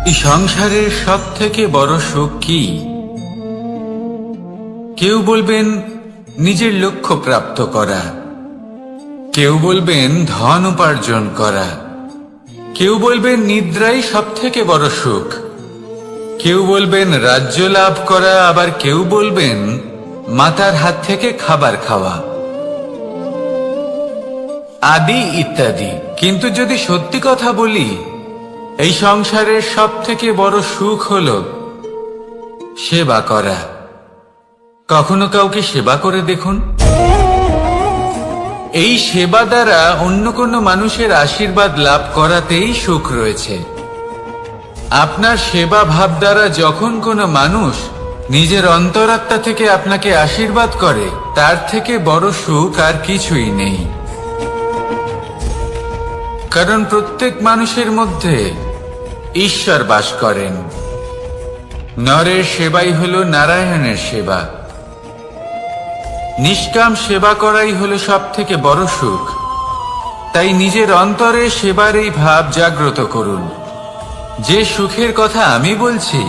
এই সংসারের সব থেকে বড় সুখ কি? কেউ বলবেন নিজের লক্ষ্য প্রাপ্ত করা, কেউ বলবেন ধন উপার্জন করা, কেউ বলবেন নিদ্রাই সব থেকে বড় সুখ, কেউ বলবেন রাজ্য লাভ করা, আবার কেউ বলবেন মাতার হাত থেকে খাবার খাওয়া, আদি ইত্যাদি। কিন্তু যদি সত্যি কথা বলি, এই সংসারের সব থেকে বড় সুখ হল সেবা করা। কখনো কাউকে সেবা করে দেখুন। এই সেবা দ্বারা অন্য কোনো মানুষের আশীর্বাদ লাভ করাতেই সুখ রয়েছে। আপনার সেবা ভাব দ্বারা যখন কোনো মানুষ নিজের অন্তরাত্মা থেকে আপনাকে আশীর্বাদ করে, তার থেকে বড় সুখ আর কিছুই নেই। কারণ প্রত্যেক মানুষের মধ্যে ঈশ্বর বাস করেন। নরের সেবাই হল নারায়ণের সেবা। নিষ্কাম সেবা করাই হলো সব থেকে বড় সুখ। তাই নিজের অন্তরে সেবার এই ভাব জাগ্রত করুন। যে সুখের কথা আমি বলছি,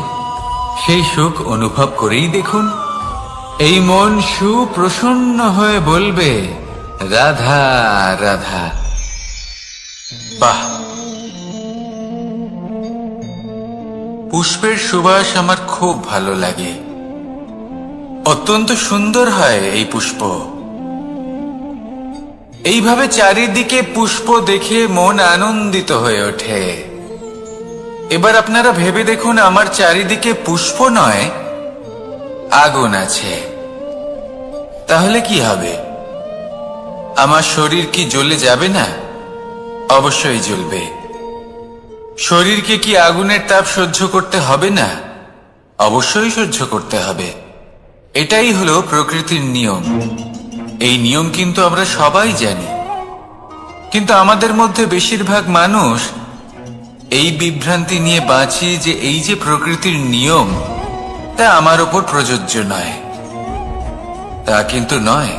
সেই সুখ অনুভব করেই দেখুন। এই মন সুপ্রসন্ন হয়ে বলবে, রাধা রাধা। বাহ! পুষ্পের সুবাস আমার খুব ভালো লাগে। অত্যন্ত সুন্দর হয় এই পুষ্প। এইভাবে চারিদিকে পুষ্প দেখে মন আনন্দিত হয়ে ওঠে। এবার আপনারা ভেবে দেখুন, আমার চারিদিকে পুষ্প নয়, আগুন আছে। তাহলে কি হবে? আমার শরীর কি জ্বলে যাবে না? অবশ্যই জ্বলবে। শরীরকে কি আগুনের তাপ সহ্য করতে হবে না? অবশ্যই সহ্য করতে হবে। এটাই হলো প্রকৃতির নিয়ম। এই নিয়ম কিন্তু আমরা সবাই জানি, কিন্তু আমাদের মধ্যে বেশিরভাগ মানুষ এই বিভ্রান্তি নিয়ে বাঁচি যে এই যে প্রকৃতির নিয়ম, তা আমার উপর প্রযোজ্য নয়। তা কিন্তু নয়।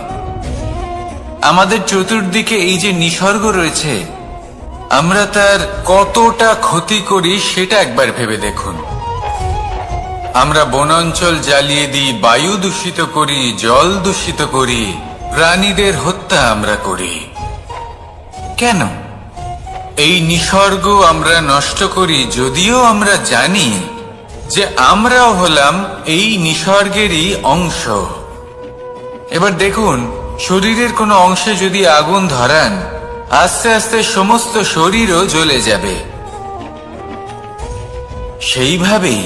আমাদের চতুর্দিকে এই যে নিসর্গ রয়েছে, আমরা তার কতটা ক্ষতি করি সেটা একবার ভেবে দেখুন। আমরা বনাঞ্চল জ্বালিয়ে দিই, বায়ু দূষিত করি, জল দূষিত করি, প্রাণীদের হত্যা আমরা করি। কেন? এই নিসর্গ আমরা নষ্ট করি, যদিও আমরা জানি যে আমরাও হলাম এই নিসর্গেরই অংশ। এবার দেখুন, শরীরের কোনো অংশে যদি আগুন ধরান, আস্তে আস্তে সমস্ত শরীরও জ্বলে যাবে। সেইভাবেই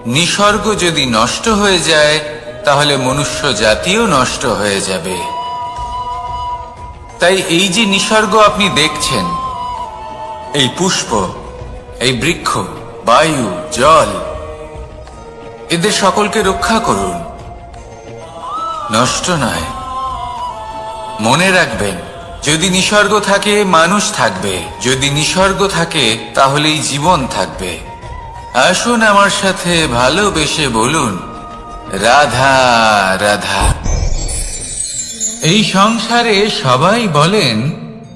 নিসর্গ যদি নষ্ট হয়ে যায়, তাহলে মনুষ্য জাতিও নষ্ট হয়ে যাবে। তাই এই যে নিসর্গ আপনি দেখছেন, এই পুষ্প, এই বৃক্ষ, বায়ু, জল, এদের সকলকে রক্ষা করুন, নষ্ট নয়। মনে রাখবেন, যদি নিসর্গ থাকে মানুষ থাকবে, যদি নিসর্গ থাকে তাহলেই জীবন থাকবে। আসুন আমার সাথে ভালোবেসে বলুন, রাধা রাধা। এই সংসারে সবাই বলেন,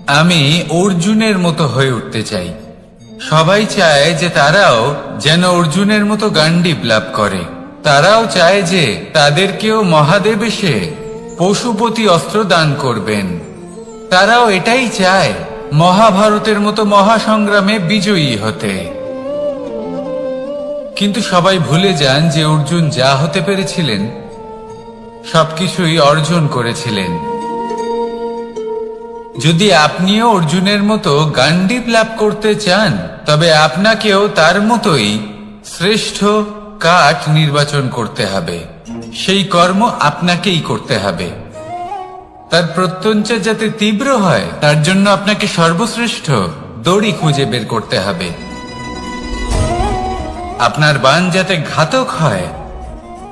আমি অর্জুনের মতো হয়ে উঠতে চাই। সবাই চায় যে তারাও যেন অর্জুনের মতো গান্ডীব লাভ করে। তারাও চায় যে তাদেরকেও মহাদেব এসে পশুপতি অস্ত্র দান করবেন। তারাও এটাই চায় মহাভারতের মতো মহাসংগ্রামে বিজয়ী হতে। কিন্তু সবাই ভুলে যান যে অর্জুন যা হতে পেরেছিলেন, সবকিছুই অর্জন করেছিলেন। যদি আপনিও অর্জুনের মতো গান্ডীব লাভ করতে চান, তবে আপনাকেও তার মতোই শ্রেষ্ঠ কাঠ নির্বাচন করতে হবে। সেই কর্ম আপনাকেই করতে হবে। তার প্রত্যঞ্চা যাতে তীব্র হয়, তার জন্য আপনাকে সর্বশ্রেষ্ঠ দড়ি খুঁজে বের করতে হবে। আপনার বাণ যাতে ঘাতক হয়,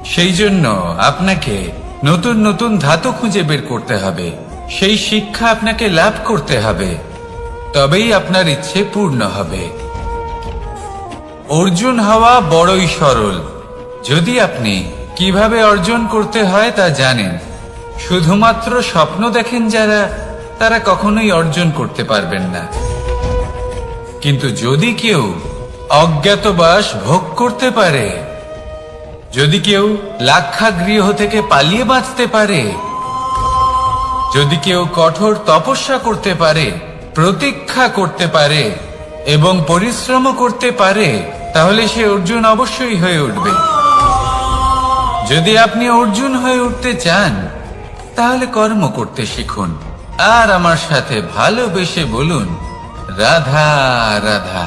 সেই জন্য আপনাকে নতুন নতুন ধাতু খুঁজে বের করতে হবে। সেই শিক্ষা আপনাকে লাভ করতে হবে, তবেই আপনার ইচ্ছে পূর্ণ হবে। অর্জুন হওয়া বড়ই সরল, যদি আপনি কিভাবে অর্জন করতে হয় তা জানেন। শুধুমাত্র স্বপ্ন দেখেন যারা, তারা কখনোই অর্জন করতে পারবেন না। কিন্তু যদি কেউ অজ্ঞাতবাস ভোগ করতে পারে, যদি কেউ লাক্ষাগৃহ থেকে পালিয়ে বাঁচতে পারে, যদি কেউ কঠোর তপস্যা করতে পারে, প্রতীক্ষা করতে পারে এবং পরিশ্রম করতে পারে, তাহলে সে অর্জুন অবশ্যই হয়ে উঠবে। যদি আপনি অর্জুন হয়ে উঠতে চান, তাহলে কর্ম করতে শিখুন আর আমার সাথে ভালোবেসে বলুন, রাধা রাধা।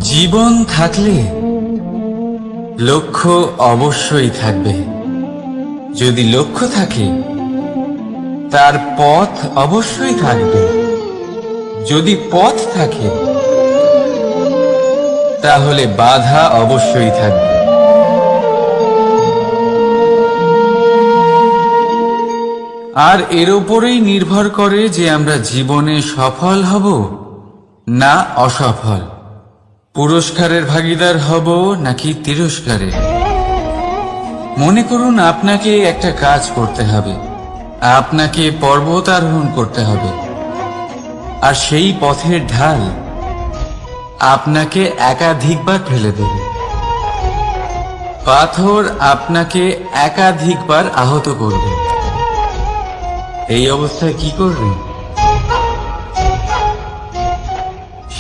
জীবন থাকলে লক্ষ্য অবশ্যই থাকবে। যদি লক্ষ্য থাকে, তার পথ অবশ্যই থাকবে। যদি পথ থাকে, তাহলে বাধা অবশ্যই থাকবে। আর এর উপরেই নির্ভর করে যে আমরা জীবনে সফল হব না অসফল, পুরস্কারের ভাগীদার হব নাকি তিরস্কারের। মনে করুন আপনাকে একটা কাজ করতে হবে, আপনাকে পর্বত আরোহণ করতে হবে, আর সেই পথের ঢাল আপনাকে একাধিকবার ফেলে দেবে। পাথর আপনাকে একাধিকবার আহত করবে। এই অবস্থায় কি করবেন?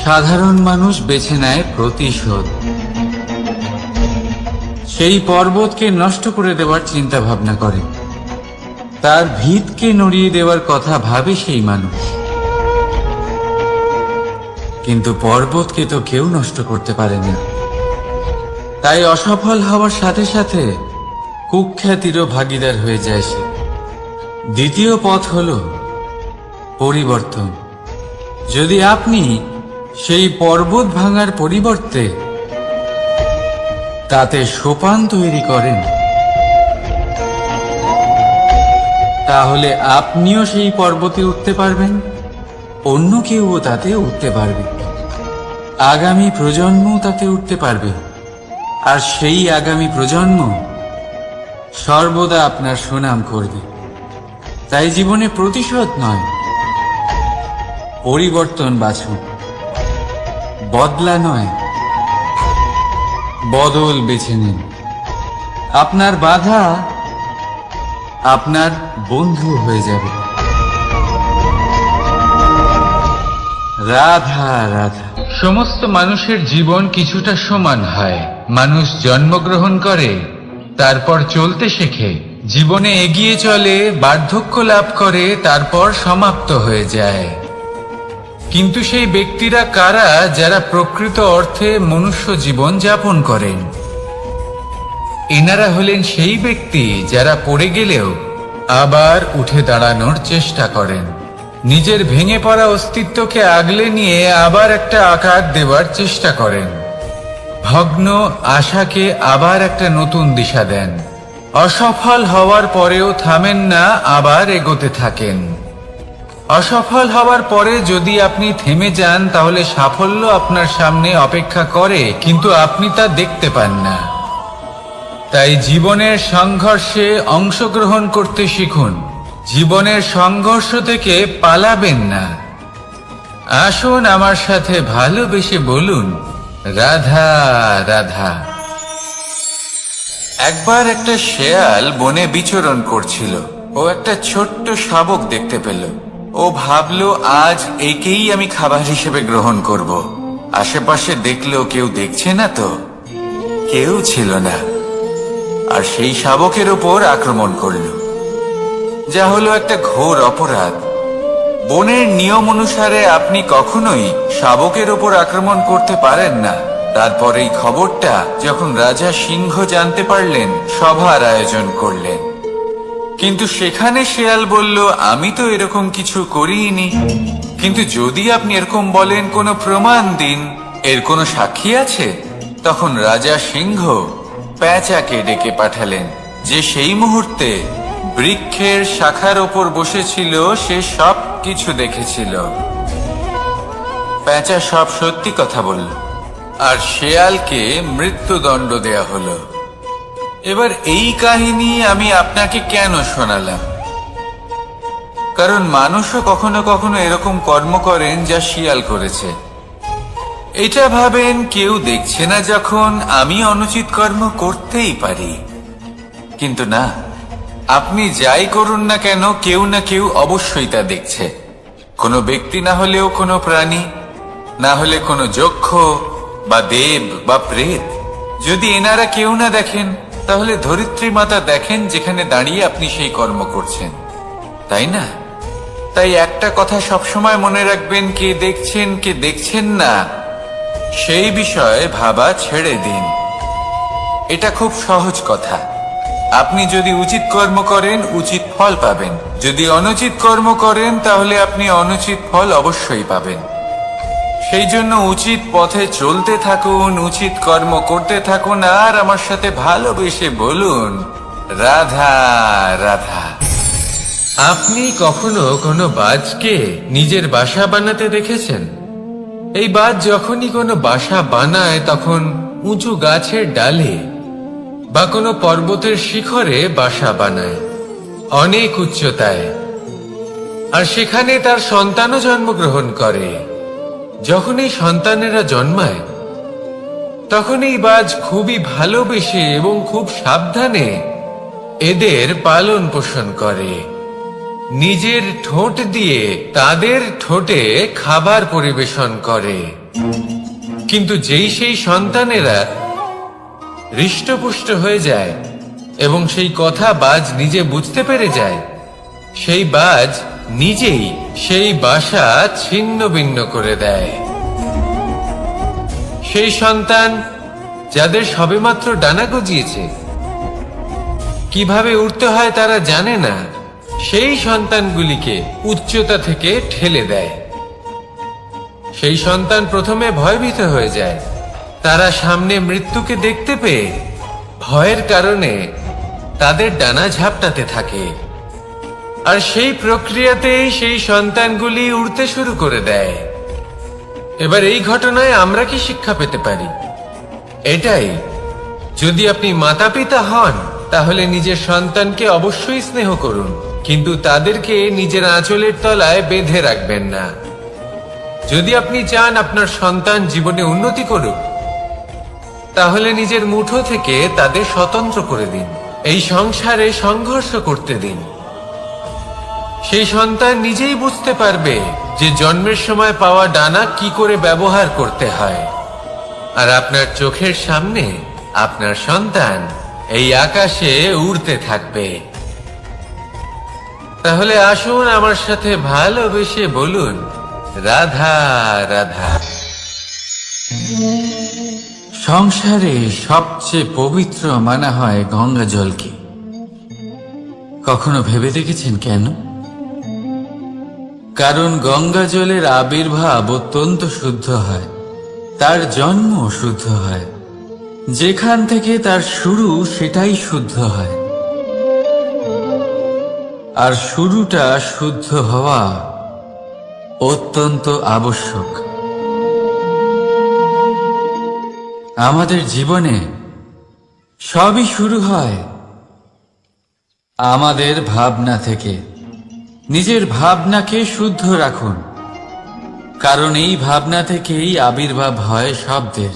সাধারণ মানুষ বেছে নেয় প্রতিশোধ। সেই পর্বতকে নষ্ট করে দেওয়ার চিন্তা ভাবনা করে, তার ভিতকে নড়িয়ে দেওয়ার কথা ভাবে সেই মানুষ। কিন্তু পর্বতকে তো কেউ নষ্ট করতে পারে না। তাই অসফল হওয়ার সাথে সাথে কুখ্যাতিরও ভাগীদার হয়ে যায় সে। দ্বিতীয় পথ হল পরিবর্তন। যদি আপনি সেই পর্বত ভাঙার পরিবর্তে তাতে সোপান তৈরি করেন, তাহলে আপনিও সেই পর্বতে উঠতে পারবেন, অন্য কেউও তাতে উঠতে পারবে, আগামী প্রজন্মও তাতে উঠতে পারবে। আর সেই আগামী প্রজন্ম সর্বদা আপনার সুনাম করবে। তাই জীবনে প্রতিশোধ নয়, পরিবর্তন বাছুন। বদলা নয়, বদল বেছে নিন। আপনার বাধা আপনার বন্ধু হয়ে যাবে। রাধা রাধা। সমস্ত মানুষের জীবন কিছুটা সমান হয়। মানুষ জন্মগ্রহণ করে, তারপর চলতে শেখে, জীবনে এগিয়ে চলে, বার্ধক্য লাভ করে, তারপর সমাপ্ত হয়ে যায়। কিন্তু সেই ব্যক্তিরা কারা যারা প্রকৃত অর্থে মনুষ্য জীবন যাপন করেন? এনারা হলেন সেই ব্যক্তি যারা পড়ে গেলেও আবার উঠে দাঁড়ানোর চেষ্টা করেন, নিজের ভেঙে পড়া অস্তিত্বকে আগলে নিয়ে আবার একটা আকার দেওয়ার চেষ্টা করেন, ভগ্ন আশাকে আবার একটা নতুন দিশা দেন। অসফল হওয়ার পরেও থামেন না, আবার এগোতে থাকেন। অসফল হওয়ার পরে যদি আপনি থেমে যান, তাহলে সাফল্য আপনার সামনে অপেক্ষা করে, কিন্তু আপনি তা দেখতে পান না। তাই জীবনের সংঘর্ষে অংশগ্রহণ করতে শিখুন। জীবনের সংঘর্ষ থেকে পালাবেন না। আসুন আমার সাথে ভালোবেসে বলুন, রাধা রাধা। একবার একটা শেয়াল বনে বিচরণ করছিল। ও একটা ছোট্ট শাবক দেখতে পেল। ও ভাবলো, আজ একেই আমি খাবার হিসেবে গ্রহণ করব। আশেপাশে দেখলো কেউ দেখছে না তো, কেউ ছিল না। আর সেই শাবকের ওপর আক্রমণ করল, যা হলো একটা ঘোর অপরাধ। বনের নিয়ম অনুসারে আপনি কখনোই শাবকের ওপর আক্রমণ করতে পারেন না। তারপর এই খবরটা যখন রাজা সিংহ জানতে পারলেন, সভার আয়োজন করলেন। কিন্তু সেখানে শেয়াল বলল, আমি তো এরকম কিছু করিনি। কিন্তু যদি আপনি এরকম বলেন, কোনো প্রমাণ দিন, এর কোনো সাক্ষী আছে? তখন রাজা সিংহ পেঁচাকে ডেকে পাঠালেন, যে সেই মুহূর্তে বৃক্ষের শাখার ওপর বসেছিল। সে সব কিছু দেখেছিল। পেঁচা সব সত্যি কথা বলল, আর শেয়ালকে মৃত্যুদণ্ড দেয়া হলো। এবার এই কাহিনী আমি আপনাকে কেন শোনালাম? কারণ মানুষও কখনো কখনো এরকম কর্ম করেন যা শিয়াল করেছে। এটা ভাবেন কেউ দেখছে না যখন আমি অনুচিত কর্ম করতেই পারি, কিন্তু না, আপনি যাই করুন না কেন কেউ না কেউ অবশ্যই তা দেখছে। কোনো ব্যক্তি না হলেও কোনো প্রাণী, না হলে কোনো যক্ষ বা দেব বা প্রেত। যদি এনারা কেউ না দেখেন, তাহলে ধরিত্রী মাতা দেখেন যেখানে দাঁড়িয়ে আপনি সেই কর্ম করছেন, তাই না? তাই একটা কথা সবসময় মনে রাখবেন, কে দেখছেন কে দেখছেন না সেই বিষয়ে ভাবা ছেড়ে দিন। এটা খুব সহজ কথা। আপনি যদি উচিত কর্ম করেন উচিত ফল পাবেন, যদি অনুচিত কর্ম করেন তাহলে আপনি অনুচিত ফল অবশ্যই পাবেন। সেই জন্য উচিত পথে চলতে থাকুন, উচিত কর্ম করতে থাকুন, আর আমার সাথে ভালোবেসে বলুন রাধা রাধা। আপনি কখনো কোনো বাজকে নিজের বাসা বানাতে দেখেছেন? এই বাজ যখনই কোনো বাসা বানায় তখন উঁচু গাছের ডালে বা কোনো পর্বতের শিখরে বাসা বানায়, অনেক উচ্চতায়, আর সেখানে তার সন্তানও জন্মগ্রহণ করে। যখন এই সন্তানেরা জন্মায় তখন এই বাজ খুবই ভালোবেসে এবং খুব সাবধানে এদের পালন পোষণ করে। নিজের ঠোঁট দিয়ে তাদের ঠোঁটে খাবার পরিবেশন করে। কিন্তু যেই সেই সন্তানেরা হৃষ্টপুষ্ট হয়ে যায় এবং সেই কথা বাজ নিজে বুঝতে পেরে যায়, সেই বাজ নিজেই সেই বাসা ছিন্ন ভিন্ন করে দেয়। সেই সন্তান যাদের সবেমাত্র ডানা গজিয়েছে, কিভাবে উড়তে হয় তারা জানে না, সেই সন্তানগুলিকে উচ্চতা থেকে ঠেলে দেয়। সেই সন্তান প্রথমে ভয়ভীত হয়ে যায়। তারা সামনে মৃত্যুকে দেখতে পেয়ে ভয়ের কারণে তাদের ডানা ঝাপটাতে থাকে, আর সেই প্রক্রিয়াতেই সেই সন্তানগুলি উড়তে শুরু করে দেয়। এবার এই ঘটনায় আমরা কি শিক্ষা পেতে পারি? এটাই, যদি আপনি মাতা পিতা হন তাহলে নিজের সন্তানকে অবশ্যই স্নেহ করুন, কিন্তু তাদেরকে নিজের আঁচলের তলায় বেঁধে রাখবেন না। যদি আপনি চান আপনার সন্তান জীবনে উন্নতি করুক, তাহলে নিজের মুঠো থেকে তাদের স্বতন্ত্র করে দিন, এই সংসারে সংঘর্ষ করতে দিন। সেই সন্তান নিজেই বুঝতে পারবে যে জন্মের সময় পাওয়া ডানা কি করে ব্যবহার করতে হয়। আর আপনার চোখের সামনে আপনার সন্তান এই আকাশে উড়তে থাকবে। তাহলে আসুন আমার সাথে ভালোবেসে বলুন রাধা রাধা। সংসারে সবচেয়ে পবিত্র মানা হয় গঙ্গা জলকে। কখনো ভেবে দেখেছেন কেন? কারণ গঙ্গা জলের আবির্ভাব অত্যন্ত শুদ্ধ হয়, তার জন্ম শুদ্ধ হয়, যেখান থেকে তার শুরু সেটাই শুদ্ধ হয়। আর শুরুটা শুদ্ধ হওয়া অত্যন্ত আবশ্যক। আমাদের জীবনে সবই শুরু হয় আমাদের ভাবনা থেকে। নিজের ভাবনাকে শুদ্ধ রাখুন, কারণ এই ভাবনা থেকেই আবির্ভাব হয় শব্দের।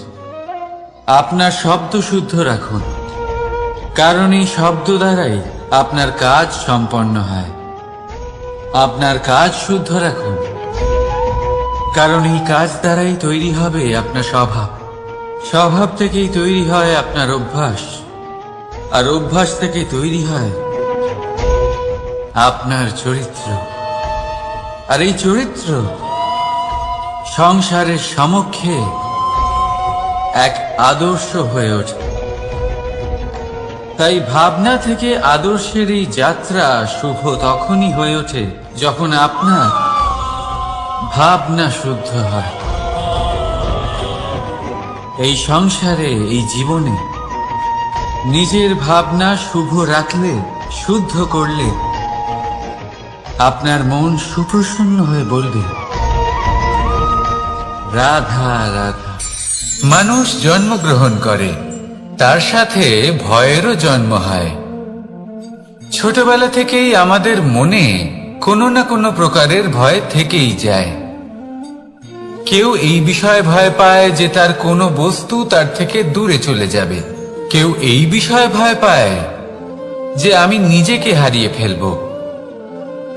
আপনার শব্দ শুদ্ধ রাখুন, কারণ এই শব্দ দ্বারাই আপনার কাজ সম্পন্ন হয়। আপনার কাজ শুদ্ধ রাখুন, কারণ এই কাজ দ্বারাই তৈরি হবে আপনার স্বভাব। স্বভাব থেকেই তৈরি হয় আপনার অভ্যাস, আর অভ্যাস থেকে তৈরি হয় আপনার চরিত্র। আর এই চরিত্র সংসারের সমক্ষে এক আদর্শ হয়ে ওঠে। তাই ভাবনা থেকে আদর্শের এই যাত্রা শুভ তখনই হয়ে ওঠে যখন আপনার ভাবনা শুদ্ধ হয়। এই সংসারে, এই জীবনে নিজের ভাবনা শুভ রাখলে, শুদ্ধ করলে আপনার মন সুপ্রসন্ন হয়ে বলবে রাধা রাধা। মানুষ জন্মগ্রহণ করে, তার সাথে ভয়েরও জন্ম হয়। ছোটবেলা থেকেই আমাদের মনে কোনো না কোনো প্রকারের ভয় থেকেই যায়। কেউ এই বিষয়ে ভয় পায় যে তার কোনো বস্তু তার থেকে দূরে চলে যাবে। কেউ এই বিষয়ে ভয় পায় যে আমি নিজেকে হারিয়ে ফেলব।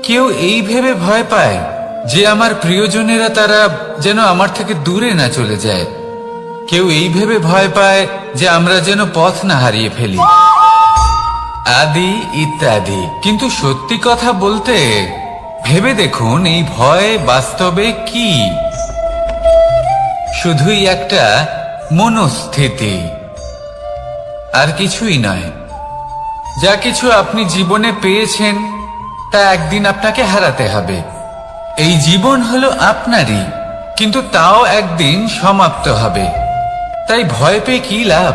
কেউ এই ভেবে ভয় পায় যে আমার প্রিয়জনেরা তারা যেন আমার থেকে দূরে না চলে যায়। কেউ এই ভেবে ভয় পায় যে আমরা যেন পথ না হারিয়ে ফেলি, আদি ইত্যাদি। কিন্তু সত্যি কথা বলতে ভেবে দেখুন, এই ভয় বাস্তবে কি? শুধুই একটা মনস্থিতি, আর কিছুই নয়। যা কিছু আপনি জীবনে পেয়েছেন তা একদিন আপনাকে হারাতে হবে। এই জীবন হলো আপনারই, কিন্তু তাও একদিন সমাপ্ত হবে। তাই ভয় পেয়ে কি লাভ?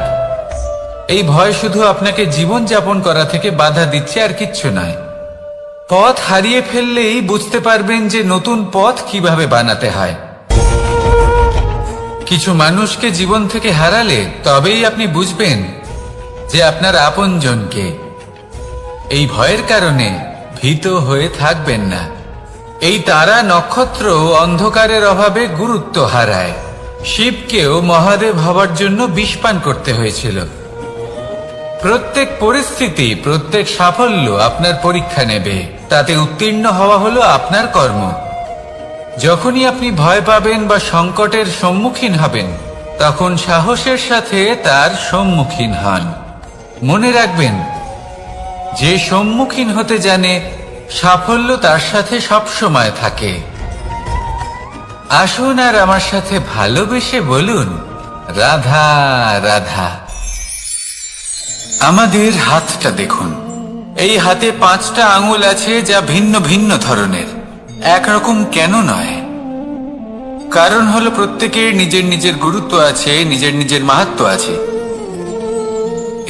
এই ভয় শুধু আপনাকে জীবন যাপন করা থেকে বাধা দিচ্ছে, আর কিচ্ছু নয়। পথ হারিয়ে ফেললেই বুঝতে পারবেন যে নতুন পথ কিভাবে বানাতে হয়। কিছু মানুষকে জীবন থেকে হারালে তবেই আপনি বুঝবেন যে আপনার আপনজনকে। এই ভয়ের কারণে ভীত হয়ে থাকবেন না। এই তারা নক্ষত্র অন্ধকারের অভাবে গুরুত্ব হারায়। শিবকেও মহাদেব হবার জন্য বিষপান করতে হয়েছিল। প্রত্যেক পরিস্থিতি, প্রত্যেক সাফল্য আপনার পরীক্ষা নেবে। তাতে উত্তীর্ণ হওয়া হলো আপনার কর্ম। যখনই আপনি ভয় পাবেন বা সংকটের সম্মুখীন হবেন, তখন সাহসের সাথে তার সম্মুখীন হন। মনে রাখবেন, যে সম্মুখীন হতে জানে সাফল্য তার সাথে সবসময় থাকে। আসুন আর আমার সাথে ভালোবেসে বলুন, রাধা রাধা। আমাদের হাতটা দেখুন। এই হাতে 5টা আঙুল আছে, যা ভিন্ন ভিন্ন ধরনের। একরকম কেন নয়? কারণ হলো প্রত্যেকের নিজের নিজের গুরুত্ব আছে, নিজের নিজের মাহাত্ম্য আছে।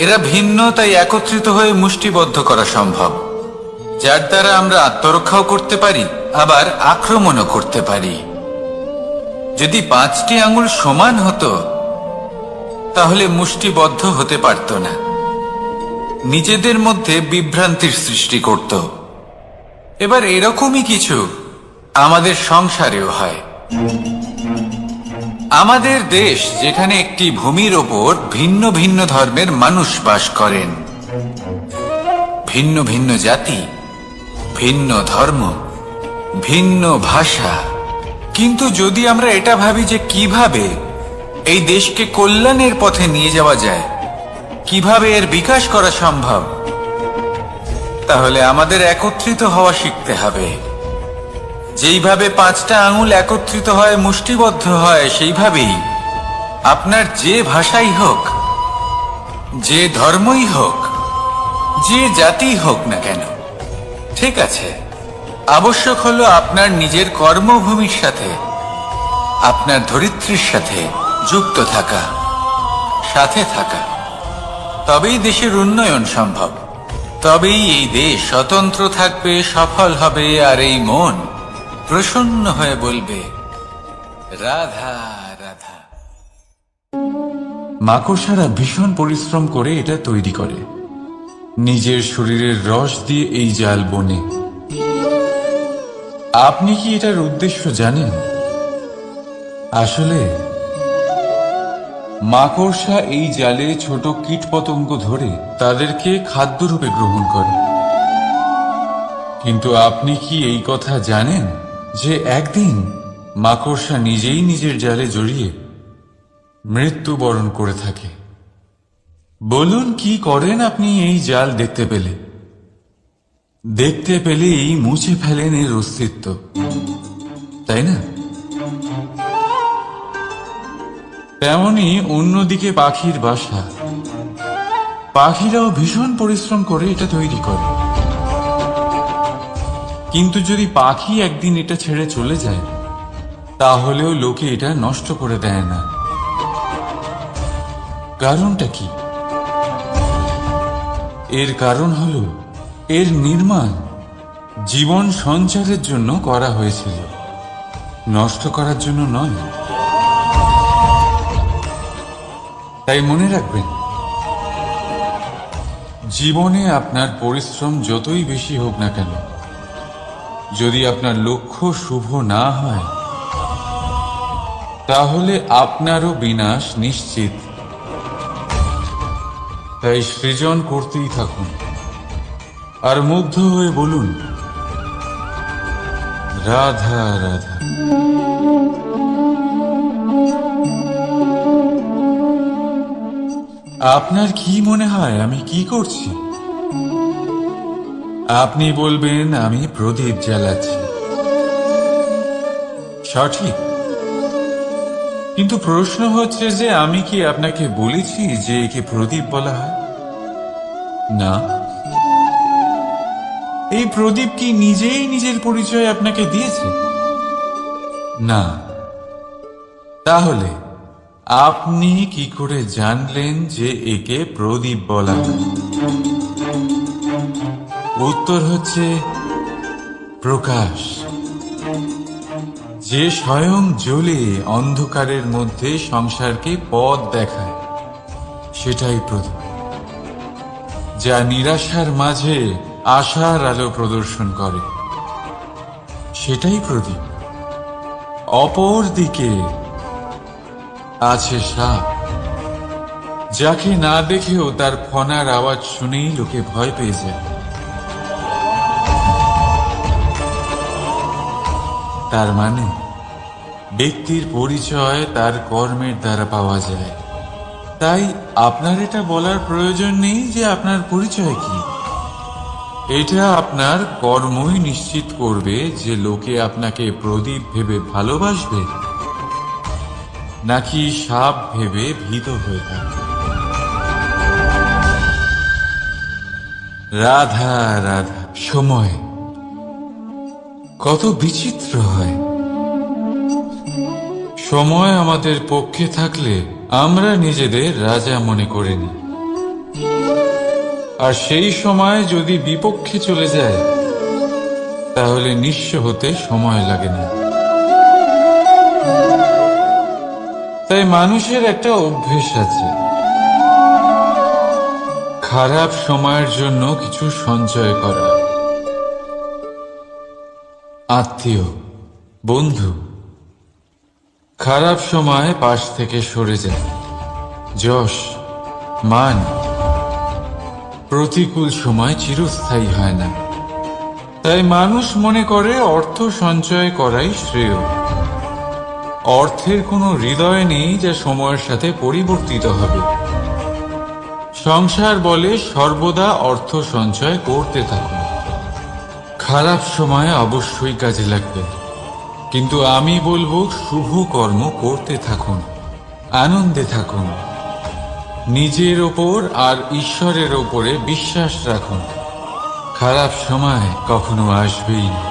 এরা ভিন্ন, তাই একত্রিত হয়ে মুষ্টিবদ্ধ করা সম্ভব, যার দ্বারা আমরা আত্মরক্ষাও করতে পারি, আবার আক্রমণও করতে পারি। যদি 5টি আঙুল সমান হতো তাহলে মুষ্টিবদ্ধ হতে পারত না, নিজেদের মধ্যে বিভ্রান্তির সৃষ্টি করত। এবার এরকমই কিছু আমাদের সংসারেও হয়। আমাদের দেশ, যেখানে একটি ভূমির ওপর ভিন্ন ভিন্ন ধর্মের মানুষ বাস করেন, ভিন্ন ভিন্ন জাতি, ভিন্ন ধর্ম, ভিন্ন ভাষা। কিন্তু যদি আমরা এটা ভাবি যে কিভাবে এই দেশকে কল্যাণের পথে নিয়ে যাওয়া যায়, কিভাবে এর বিকাশ করা সম্ভব, তাহলে আমাদের একত্রিত হওয়া শিখতে হবে। যেইভাবে 5টা আঙুল একত্রিত হয়, মুষ্টিবদ্ধ হয়, সেইভাবেই আপনার যে ভাষাই হোক, যে ধর্মই হোক, যে জাতি হোক না কেন, ঠিক আছে, আবশ্যক হলো আপনার নিজের কর্মভূমির সাথে, আপনার ধরিত্রীর সাথে যুক্ত থাকা, সাথে থাকা। তবেই দেশের উন্নয়ন সম্ভব। তবেই এই দেশ স্বতন্ত্র থাকবে, সফল হবে, আর এই মন প্রসন্ন হয়ে বলবে, রাধা রাধা। মাকড়সারা ভীষণ পরিশ্রম করে এটা তৈরি করে। নিজের শরীরের রস দিয়ে এই জাল বনে। আপনি কি এটার উদ্দেশ্য জানেন? আসলে মাকড়সা এই জালে ছোট কীটপতঙ্গ ধরে তাদেরকে খাদ্যরূপে গ্রহণ করে। কিন্তু আপনি কি এই কথা জানেন যে একদিন মাকড়সা নিজেই নিজের জালে জড়িয়ে মৃত্যুবরণ করে থাকে? বলুন, কি করেন আপনি এই জাল দেখতে পেলে? দেখতে পেলেই মুছে ফেলেন এর অস্তিত্ব, তাই না? তেমনি অন্যদিকে পাখির বাসা। পাখিরাও ভীষণ পরিশ্রম করে এটা তৈরি করে। কিন্তু যদি পাখি একদিন এটা ছেড়ে চলে যায়, তাহলেও লোকে এটা নষ্ট করে দেয় না। কারণটা কি? এর কারণ হলো এর নির্মাণ জীবন সঞ্চারের জন্য করা হয়েছিল, নষ্ট করার জন্য নয়। তাই মনে রাখবেন, জীবনে আপনার পরিশ্রম যতই বেশি হোক না কেন, যদি আপনার লক্ষ্য শুভ না হয়, তাহলে আপনারও বিনাশ নিশ্চিত। তাই সৃজন করতেই থাকুন, আর মুগ্ধ হয়ে বলুন, রাধা রাধা। আপনার কি মনে হয় আমি কি করছি? আপনি বলবেন আমি প্রদীপ জ্বালাচ্ছি। সঠিক, কিন্তু প্রশ্ন হচ্ছে যে আমি কি আপনাকে বলেছি যে একে প্রদীপ বলা হয়? না। এই প্রদীপ কি নিজেই নিজের পরিচয় আপনাকে দিয়েছে? না। তাহলে আপনি কি করে জানলেন যে একে প্রদীপ বলা হয়? উত্তর হচ্ছে প্রকাশ, যে স্বয়ং জ্বলে অন্ধকারের মধ্যে সংসারকে পথ দেখায়, সেটাই প্রদীপ। যা নিরাশার মাঝে আশার আলো প্রদর্শন করে, সেটাই প্রদীপ। অপর দিকে আছে সাপ, যাকে না দেখেও তার ফনার আওয়াজ শুনেই লোকে ভয় পেয়ে যায়। তার মানে ব্যক্তির পরিচয় তার কর্মের দ্বারা পাওয়া যায়। তাই আপনার এটা বলার প্রয়োজন নেই যে আপনার পরিচয় কি। এটা আপনার কর্মই নিশ্চিত করবে যে লোকে আপনাকে প্রদীপ ভেবে ভালোবাসবে নাকি সাপ ভেবে ভীত হয়ে থাকবে। রাধা রাধা। সময় কত বিচিত্র হয়। সময় আমাদের পক্ষে থাকলে আমরা নিজেদের রাজা মনে করে নিই, আর সেই সময় যদি বিপক্ষে চলে যায়, তাহলে নিঃস্ব হতে সময় লাগে না। তাই মানুষের একটা অভ্যেস আছে, খারাপ সময়ের জন্য কিছু সঞ্চয় করা। আত্মীয়, বন্ধু খারাপ সময় পাশ থেকে সরে যায়। যশ, মান প্রতিকূল সময় চিরস্থায়ী হয় না। তাই মানুষ মনে করে অর্থ সঞ্চয় করাই শ্রেয়। অর্থের কোনো হৃদয় নেই যা সময়ের সাথে পরিবর্তিত হবে। সংসার বলে সর্বদা অর্থ সঞ্চয় করতে থাকুন। খারাপ সময় অবশ্যই কাজে লাগবে, কিন্তু আমি বলবো শুভ কর্ম করতে থাকুন, আনন্দে থাকুন, নিজের ওপর আর ঈশ্বরের ওপরে বিশ্বাস রাখুন। খারাপ সময় কখনো আসবেই না।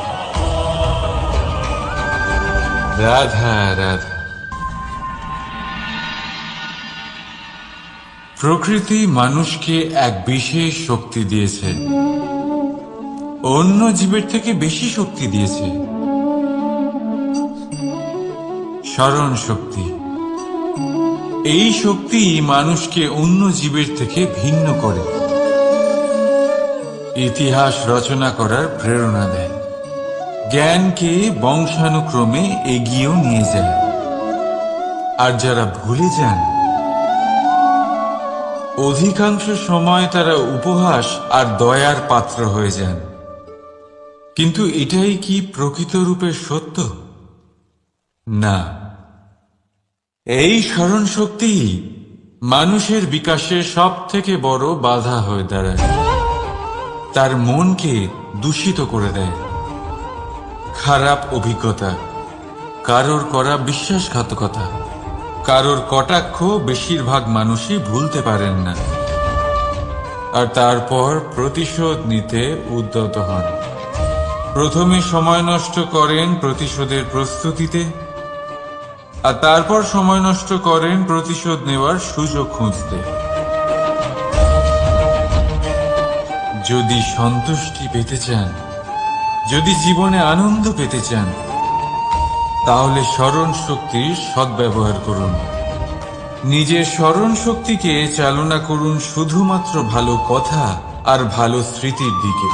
রাধা রাধা। প্রকৃতি মানুষকে এক বিশেষ শক্তি দিয়েছে, অন্য জীবের থেকে বেশি শক্তি দিয়েছে। স্মরণ শক্তি। এই শক্তি মানুষকে অন্য জীবের থেকে ভিন্ন করে, ইতিহাস রচনা করার প্রেরণা দেয়, জ্ঞানকে বংশানুক্রমে এগিয়েও নিয়ে যায়। আর যারা ভুলে যান, অধিকাংশ সময় তারা উপহাস আর দয়ার পাত্র হয়ে যান। কিন্তু এটাই কি প্রকৃত রূপে সত্য? না। এই স্মরণ শক্তি মানুষের বিকাশের সব থেকে বড় বাধা হয়ে দাঁড়ায়। তার মনকে দূষিত করে দেয়। খারাপ অভিজ্ঞতা, কারোর করা বিশ্বাসঘাতকতা, কারোর কটাক্ষ বেশিরভাগ মানুষই ভুলতে পারেন না, আর তারপর প্রতিশোধ নিতে উদ্যত হন। প্রথমে সময় নষ্ট করেন প্রতিশোধের প্রস্তুতিতে, আর তারপর সময় নষ্ট করেন প্রতিশোধ নেওয়ার সুযোগ খুঁজতে। যদি সন্তুষ্টি পেতে চান, যদি জীবনে আনন্দ পেতে চান, তাহলে স্মরণ শক্তির সদ্ব্যবহার করুন। নিজের স্মরণ শক্তিকে চালনা করুন শুধুমাত্র ভালো কথা আর ভালো স্মৃতির দিকে।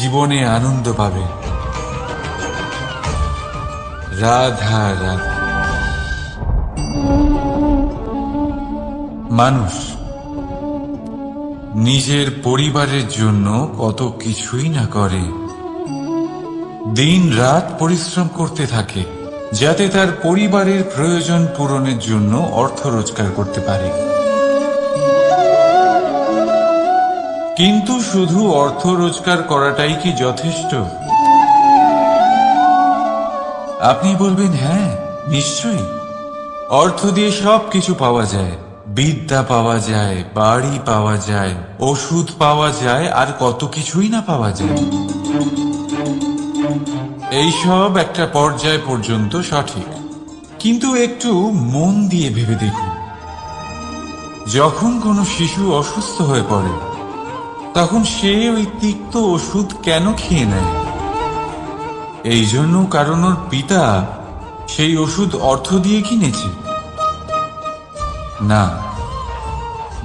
জীবনে আনন্দ পাবে। রাধা রাধা। মানুষ নিজের পরিবারের জন্য কত কিছুই না করে, দিন রাত পরিশ্রম করতে থাকে যাতে তার পরিবারের প্রয়োজন পূরণের জন্য অর্থ রোজগার করতে পারে। কিন্তু শুধু অর্থ রোজগার করাটাই কি যথেষ্ট? আপনি বলবেন, হ্যাঁ নিশ্চয়ই, অর্থ দিয়ে সব কিছু পাওয়া যায়, বিদ্যা পাওয়া যায়, বাড়ি পাওয়া যায়, ওষুধ পাওয়া যায়, আর কত কিছুই না পাওয়া যায়। এইসব একটা পর্যায় পর্যন্ত সঠিক, কিন্তু একটু মন দিয়ে ভেবে দেখুন, যখন কোনো শিশু অসুস্থ হয়ে পড়ে তখন সে ওই তিক্ত ওষুধ কেন খেয়ে নেয়? এই জন্য কারণ ওর পিতা সেই ওষুধ অর্থ দিয়ে কিনেছে? না,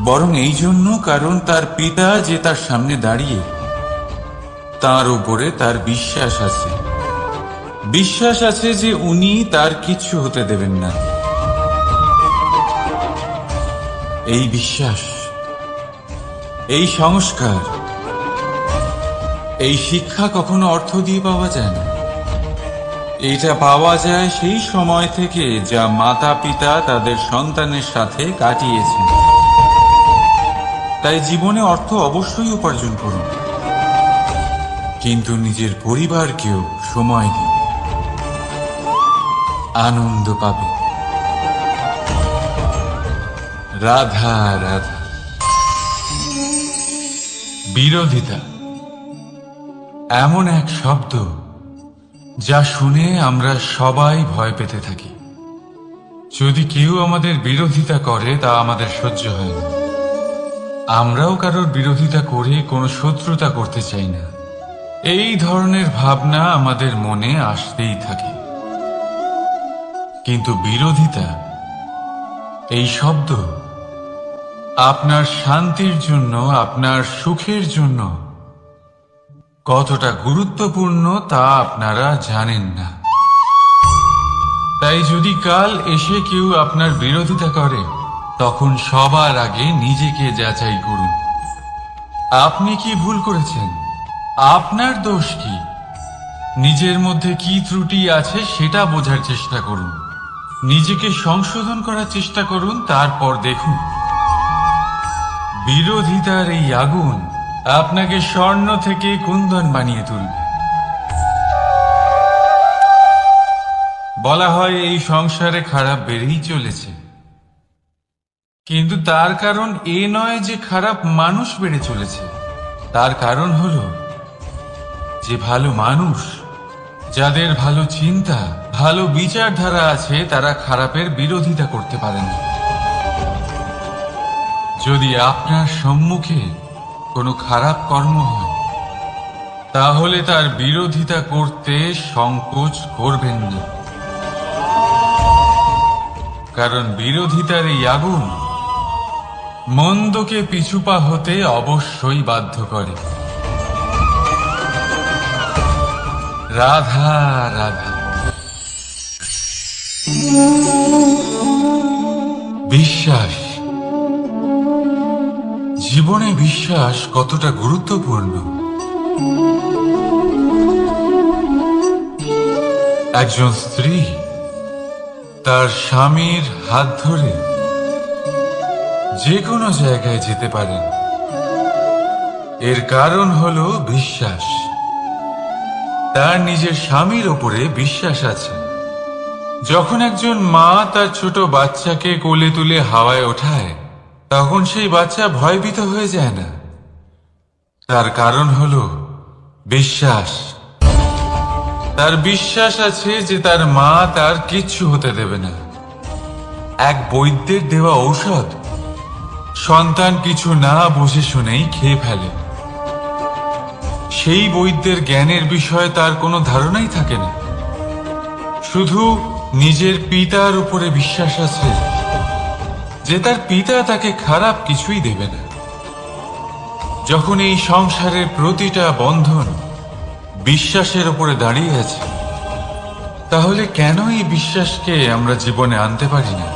বরং এই জন্য কারণ তার পিতা যে তার সামনে দাঁড়িয়ে, তার উপরে তার বিশ্বাস আছে। বিশ্বাস আছে যে উনি তার কিচ্ছু হতে দেবেন না। এই বিশ্বাস, এই সংস্কার, এই শিক্ষা কখনো অর্থ দিয়ে পাওয়া যায় না। এটা পাওয়া যায় সেই সময় থেকে যা মাতা পিতা তাদের সন্তানের সাথে কাটিয়েছেন। তাই জীবনে অর্থ অবশ্যই উপার্জন করুন, কিন্তু নিজের পরিবারকেও সময় দিন, আনন্দ পাবে। রাধা রাধা। বিরোধিতা এমন এক শব্দ যা শুনে আমরা সবাই ভয় পেতে থাকি। যদি কেউ আমাদের বিরোধিতা করে তা আমাদের সহ্য হয় না। আমরাও কারোর বিরোধিতা করে কোনো শত্রুতা করতে চাই না। এই ধরনের ভাবনা আমাদের মনে আসতেই থাকে। কিন্তু বিরোধিতা এই শব্দ আপনার শান্তির জন্য, আপনার সুখের জন্য কতটা গুরুত্বপূর্ণ তা আপনারা জানেন না। তাই যদি কাল এসে কেউ আপনার বিরোধিতা করে, তখন সবার আগে নিজেকে যাচাই করুন। আপনি কি ভুল করেছেন? আপনার দোষ কি? নিজের মধ্যে কি ত্রুটি আছে সেটা বোঝার চেষ্টা করুন। নিজেকে সংশোধন করার চেষ্টা করুন, তারপর দেখুন বিরোধিতার এই আগুন আপনাকে স্বর্ণ থেকে কুন্দন বানিয়ে তুলবে। বলা হয় এই সংসারে খারাপ বেড়েই চলেছে, কিন্তু তার কারণ এ নয় যে খারাপ মানুষ বেড়ে চলেছে। তার কারণ হলো যে ভালো মানুষ, যাদের ভালো চিন্তা, ভালো বিচারধারা আছে, তারা খারাপের বিরোধিতা করতে পারে না। যদি আপনার সম্মুখে কোনো খারাপ কর্ম হয়, তাহলে তার বিরোধিতা করতে সংকোচ করবেন না, কারণ বিরোধিতার এই আগুন মন্দকে পিছুপা হতে অবশ্যই বাধ্য করে। রাধা রাধা। বিশ্বাস, জীবনে বিশ্বাস কতটা গুরুত্বপূর্ণ। একজন স্ত্রী তার স্বামীর হাত ধরে যে কোনো জায়গায় যেতে পারেন, এর কারণ হলো বিশ্বাস। তার নিজের স্বামীর ওপরে বিশ্বাস আছে। যখন একজন মা তার ছোট বাচ্চাকে কোলে তুলে হাওয়ায় ওঠায়, তখন সেই বাচ্চা ভয়ভীত হয়ে যায় না। তার কারণ হলো বিশ্বাস। তার বিশ্বাস আছে যে তার মা তার কিচ্ছু হতে দেবে না। এক বৈদ্যের দেওয়া ঔষধ সন্তান কিছু না বুঝে শুনেই খেয়ে ফেলে। সেই বৈদ্যের জ্ঞানের বিষয়ে তার কোনো ধারণাই থাকে না, শুধু নিজের পিতার উপরে বিশ্বাস আছে যে তার পিতা তাকে খারাপ কিছুই দেবে না। যখন এই সংসারের প্রতিটা বন্ধন বিশ্বাসের উপরে দাঁড়িয়ে আছে, তাহলে কেন এই বিশ্বাসকে আমরা জীবনে আনতে পারি না?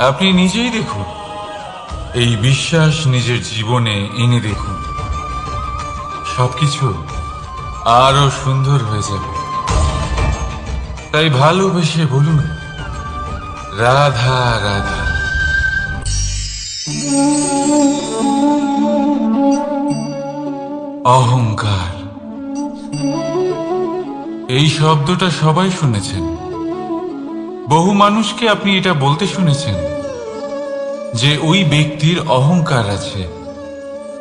আপনি নিজেই দেখুন, এই বিশ্বাস নিজের জীবনে এনে দেখুন, সবকিছু আরো সুন্দর হয়ে যাবে। তাই ভালোবেসে বলুন, রাধা রাধা। অহংকার, এই শব্দটা সবাই শুনেছেন। বহু মানুষকে আপনি এটা বলতে শুনেছেন যে ওই ব্যক্তির অহংকার আছে,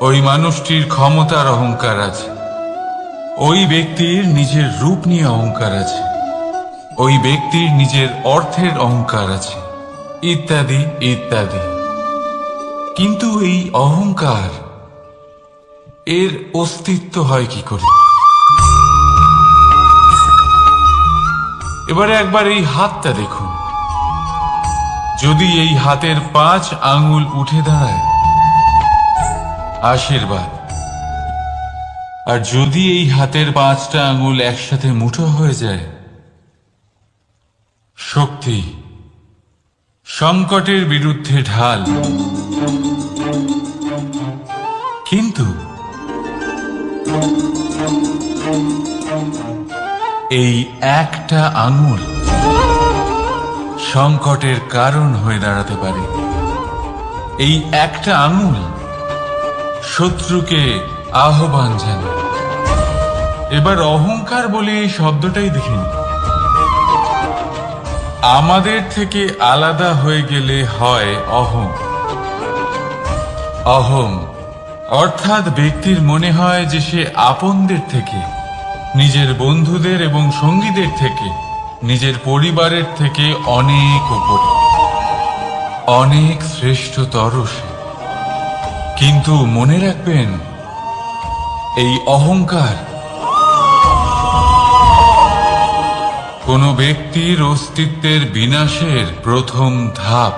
ওই মানুষটির ক্ষমতার অহংকার আছে, ওই ব্যক্তির নিজের রূপ নিয়ে অহংকার আছে, ওই ব্যক্তির নিজের অর্থের অহংকার আছে, ইত্যাদি ইত্যাদি। কিন্তু এই অহংকার, এর অস্তিত্ব হয় কি করে? এবারে একবার এই হাতটা দেখুন। যদি এই হাতের 5 আঙ্গুল উঠে দাঁড়ায়, আশীর্বাদ। আর যদি এই হাতের 5টা আঙ্গুল একসাথে মুঠো হয়ে যায়, শক্তি। সংকটের বিরুদ্ধে ঢাল। কিন্তু এই একটা আঙুল সংকটের কারণ হয়ে দাঁড়াতে পারে। এই একটা আঙুল শত্রুকে আহ্বান জানায়। এবার অহংকার বলে এই শব্দটাই দেখেন। আমাদের থেকে আলাদা হয়ে গেলে হয় অহং। অহং অর্থাৎ ব্যক্তির মনে হয় যে সে আপনদের থেকে, নিজের বন্ধুদের এবং সঙ্গীদের থেকে, নিজের পরিবারের থেকে অনেক উপরে, অনেক শ্রেষ্ঠতর সে। কিন্তু মনে রাখবেন, এই অহংকার কোনো ব্যক্তির অস্তিত্বের বিনাশের প্রথম ধাপ।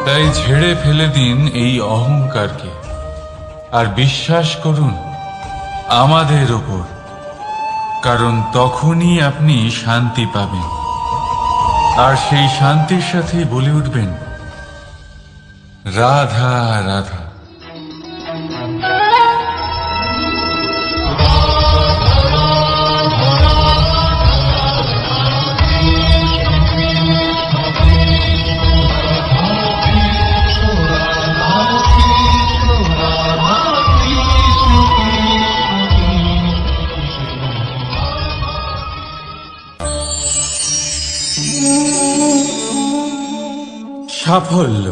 তাই ঝেড়ে ফেলে দিন এই অহংকারকে, আর বিশ্বাস করুন আমাদের ওপর, কারণ তখনই আপনি শান্তি পাবেন। আর সেই শান্তির সাথেই বলে উঠবেন, রাধা রাধা। সাফল্য।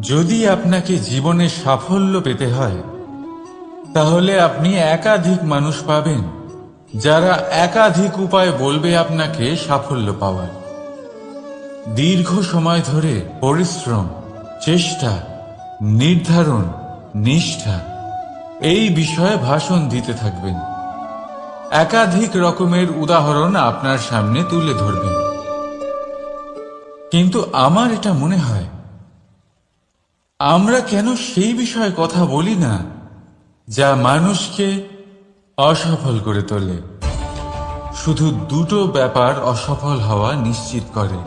যদি আপনাকে জীবনে সাফল্য পেতে হয়, তাহলে আপনি একাধিক মানুষ পাবেন যারা একাধিক উপায় বলবে আপনাকে সাফল্য পাওয়ার। দীর্ঘ সময় ধরে পরিশ্রম, চেষ্টা, নির্ধারণ, নিষ্ঠা এই বিষয়ে ভাষণ দিতে থাকবেন। একাধিক রকমের উদাহরণ আপনার সামনে তুলে ধরবেন। কিন্তু আমার এটা মনে হয়, আমরা কেন সেই বিষয়ে কথা বলি না যা মানুষকে অসফল করে তোলে? শুধু দুটো ব্যাপার অসফল হওয়া নিশ্চিত করে।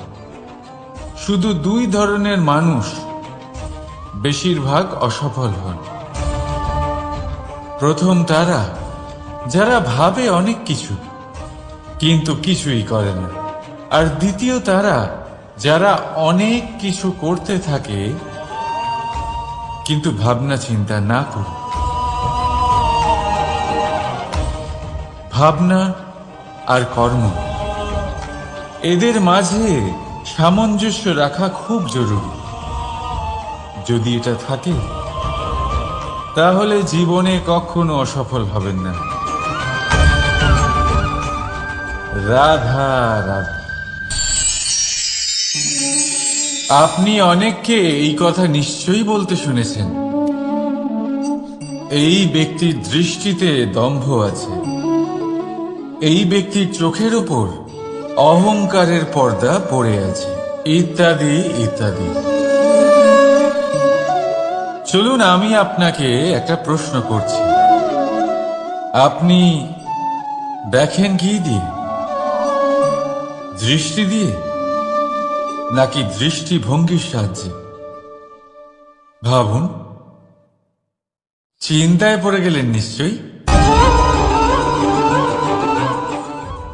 শুধু 2 ধরনের মানুষ বেশিরভাগ অসফল হন। প্রথম তারা যারা ভাবে অনেক কিছু কিন্তু কিছুই করে না। আর দ্বিতীয় তারা যারা অনেক কিছু করতে থাকে কিন্তু ভাবনা চিন্তা না করে। ভাবনা আর কর্ম, এদের মাঝে সামঞ্জস্য রাখা খুব জরুরি। যদি এটা থাকে, তাহলে জীবনে কখনো অসফল হবেন না। রাধা রাধা। আপনি অনেককে এই কথা নিশ্চয়ই বলতে শুনেছেন, এই ব্যক্তির দৃষ্টিতে দম্ভ আছে, এই ব্যক্তির চোখের ওপর অহংকারের পর্দা পড়ে আছে, ইত্যাদি ইত্যাদি। চলুন আমি আপনাকে একটা প্রশ্ন করছি। আপনি দেখেন কি দিয়ে? দৃষ্টি দিয়ে নাকি দৃষ্টিভঙ্গির সাহায্যে? ভাবুন। চিন্তায় পড়ে গেলেন নিশ্চয়ই।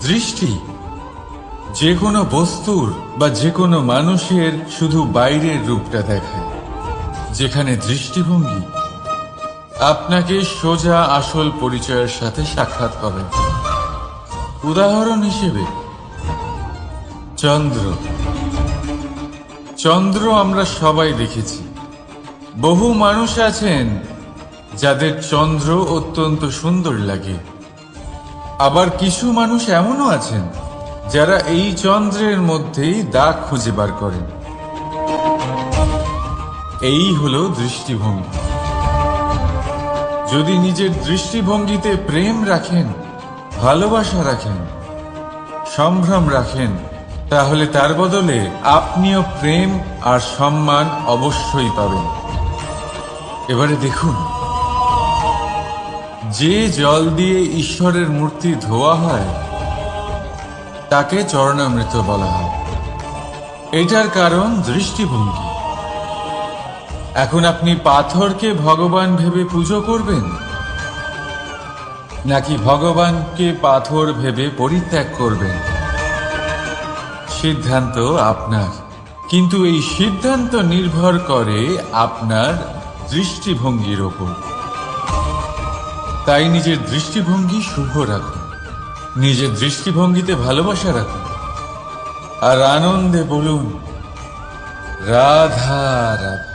দৃষ্টি যে কোনো বস্তুর বা যে কোনো মানুষের শুধু বাইরের রূপটা দেখায়, যেখানে দৃষ্টিভঙ্গি আপনাকে সোজা আসল পরিচয়ের সাথে সাক্ষাৎ করে। উদাহরণ হিসেবে চন্দ্র। চন্দ্র আমরা সবাই দেখেছি। বহু মানুষ আছেন যাদের চন্দ্র অত্যন্ত সুন্দর লাগে। আবার কিছু মানুষ এমনও আছেন যারা এই চন্দ্রের মধ্যেই দাগ খুঁজে বার করেন। এই হলো দৃষ্টিভঙ্গি। যদি নিজের দৃষ্টিভঙ্গিতে প্রেম রাখেন, ভালোবাসা রাখেন, সম্ভ্রম রাখেন, তাহলে তার বদলে আপনিও প্রেম আর সম্মান অবশ্যই পাবেন। এবারে দেখুন, যে জল দিয়ে ঈশ্বরের মূর্তি ধোয়া হয় তাকে চরণামৃত বলা হয়। এটার কারণ দৃষ্টিভঙ্গি। এখন আপনি পাথরকে ভগবান ভেবে পুজো করবেন, নাকি ভগবানকে পাথর ভেবে পরিত্যাগ করবেন? সিদ্ধান্ত আপনার, কিন্তু এই সিদ্ধান্ত নির্ভর করে আপনার দৃষ্টিভঙ্গির ওপর। তাই নিজের দৃষ্টিভঙ্গি শুভ রাখুন, নিজের দৃষ্টিভঙ্গিতে ভালোবাসা রাখুন, আর আনন্দে বলুন রাধা রাধা।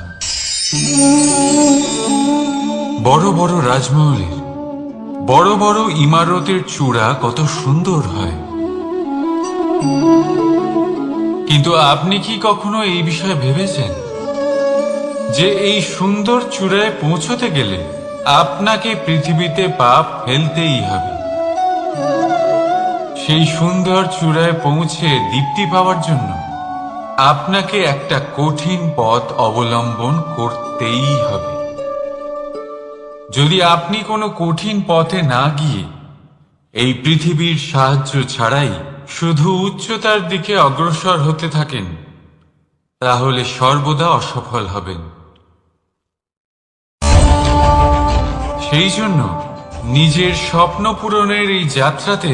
বড় বড় রাজমহলের বড় বড় ইমারতের চূড়া কত সুন্দর হয়, কিন্তু আপনি কি কখনো এই বিষয়ে ভেবেছেন যে এই সুন্দর চূড়ায় পৌঁছতে গেলে আপনাকে পৃথিবীতে পা ফেলতেই হবে? সেই সুন্দর চূড়ায় পৌঁছে দীপ্তি পাওয়ার জন্য আপনাকে একটা কঠিন পথ অবলম্বন করতেই হবে। যদি আপনি কোনো কঠিন পথে না গিয়ে এই পৃথিবীর সাহায্য ছাড়াই শুধু উচ্চতার দিকে অগ্রসর হতে থাকেন, তাহলে সর্বদা অসফল হবেন। সেই জন্য নিজের স্বপ্ন পূরণের এই যাত্রাতে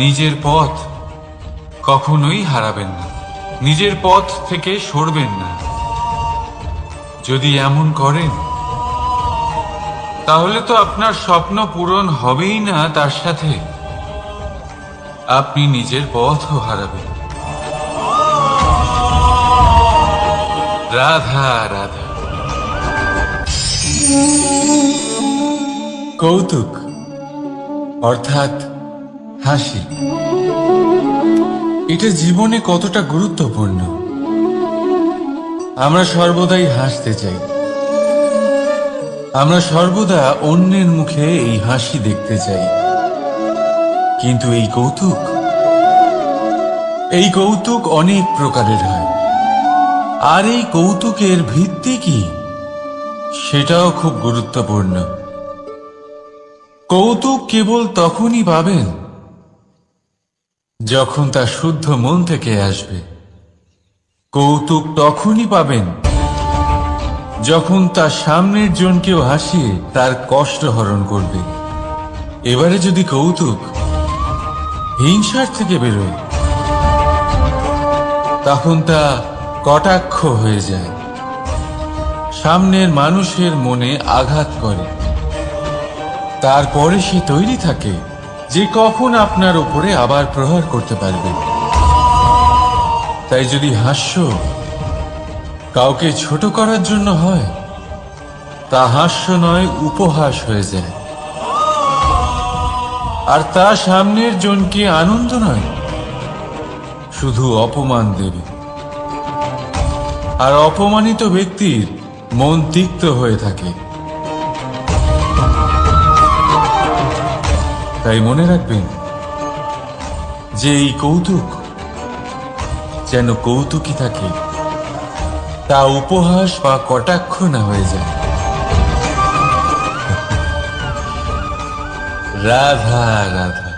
নিজের পথ কখনোই হারাবেন না, নিজের পথ থেকে সরবেন না। যদি এমন করেন তাহলে তো আপনার স্বপ্ন পূরণ হবেই না, তার সাথে আপনি নিজের পথও হারাবেন। রাধা রাধা। কৌতুক অর্থাৎ হাসি, এটা জীবনে কতটা গুরুত্বপূর্ণ। আমরা সর্বদাই হাসতে চাই, আমরা সর্বদা অন্যের মুখে এই হাসি দেখতে চাই। কিন্তু এই কৌতুক অনেক প্রকারের হয়, আর এই কৌতুকের ভিত্তি কি সেটাও খুব গুরুত্বপূর্ণ। কৌতুক কেবল তখনই পাবেন যখন তা শুদ্ধ মন থেকে আসবে। কৌতুক তখনই পাবেন যখন তার সামনের জনকেও হাসিয়ে তার কষ্ট হরণ করবে। এবারে যদি কৌতুক হিংসার থেকে বেরোয়, তখন তা কটাক্ষ হয়ে যায়, সামনের মানুষের মনে আঘাত করে। তারপরে সে তৈরি থাকে যে কখন আপনার উপরে আবার প্রহার করতে পারবে। তাই যদি হাস্য কাউকে ছোট করার জন্য হয়, তা হাস্য নয়, উপহাস হয়ে যায়। আর তা সামনের জনকে আনন্দ নয়, শুধু অপমান দেবে। আর অপমানিত ব্যক্তির মন তিক্ত হয়ে থাকে। তাই মনে রাখবেন যে এই কৌতুক যেন কৌতুকই থাকে, তা উপহাস বা কটাক্ষ না হয়ে যায়। রাধা রাধা।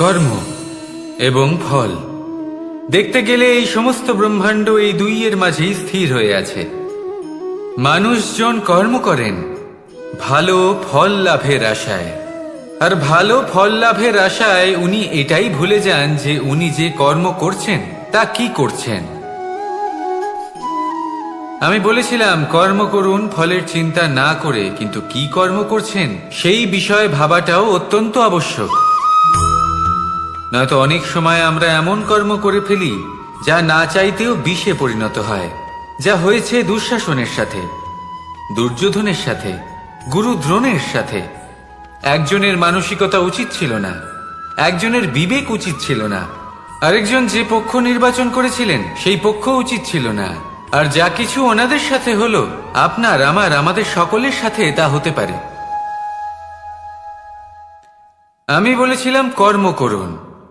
কর্ম এবং ফল দেখতে গেলে এই সমস্ত ব্রহ্মাণ্ড এই দুইয়ের মাঝেই স্থির হয়ে আছে। মানুষজন কর্ম করেন ভালো ফল লাভের আশায়, আর ভালো ফল লাভের আশায় উনি এটাই ভুলে যান যে উনি যে কর্ম করছেন তা কি করছেন। আমি বলেছিলাম কর্ম করুন ফলের চিন্তা না করে, কিন্তু কি কর্ম করছেন সেই বিষয়ে ভাবাটাও অত্যন্ত আবশ্যক। নয়তো অনেক সময় আমরা এমন কর্ম করে ফেলি যা না চাইতেও বিষে পরিণত হয়, যা হয়েছে দুঃশাসনের সাথে, দুর্যোধনের সাথে, গুরু দ্রোণের সাথে। একজনের মানসিকতা উচিত ছিল না, একজনের বিবেক উচিত ছিল না, আরেকজন যে পক্ষ নির্বাচন করেছিলেন সেই পক্ষ উচিত ছিল না। আর যা কিছু ওনাদের সাথে হলো আপনার আমার আমাদের সকলের সাথে তা হতে পারে। আমি বলেছিলাম কর্ম করুন,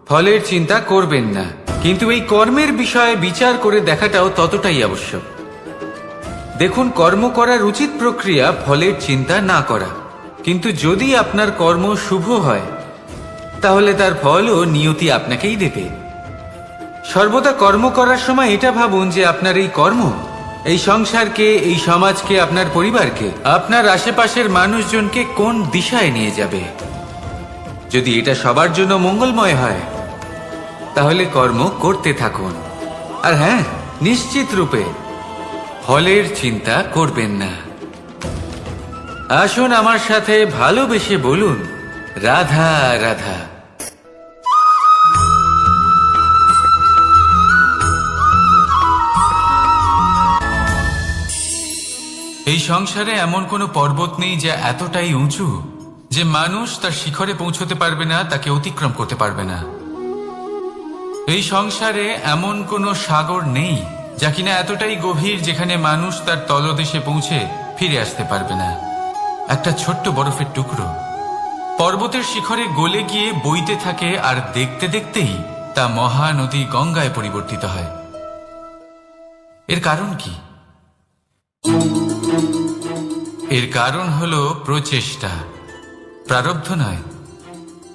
ফলের চিন্তা করবেন না, কিন্তু এই কর্মের বিষয়ে বিচার করে দেখাটাও ততটাই আবশ্যক। দেখুন, কর্ম করার উচিত প্রক্রিয়া ফলের চিন্তা না করা, কিন্তু যদি আপনার কর্ম শুভ হয় তাহলে তার ফলও নিয়তি আপনাকেই দেবে। সর্বদা কর্ম করার সময় এটা ভাবুন যে আপনার এই কর্ম এই সংসারকে, এই সমাজকে, আপনার পরিবারকে, আপনার আশেপাশের মানুষজনকে কোন দিশায় নিয়ে যাবে। যদি এটা সবার জন্য মঙ্গলময় হয় তাহলে কর্ম করতে থাকুন। আর হ্যাঁ, নিশ্চিত রূপে ফলের চিন্তা করবেন না। আসুন আমার সাথে ভালোবেসে বলুন রাধা রাধা। এই সংসারে এমন কোনো পর্বত নেই যা এতটাই উঁচু যে মানুষ তার শিখরে পৌঁছতে পারবে না, তাকে অতিক্রম করতে পারবে না। এই সংসারে এমন কোনো সাগর নেই যা কিনা এতটাই গভীর যেখানে মানুষ তার তলদেশে পৌঁছে ফিরে আসতে পারবে না। একটা ছোট্ট বরফের টুকরো পর্বতের শিখরে গলে গিয়ে বইতে থাকে, আর দেখতে দেখতেই তা মহানদী গঙ্গায় পরিবর্তিত হয়। এর কারণ কি? এর কারণ হলো প্রচেষ্টা, প্রারব্ধ নয়।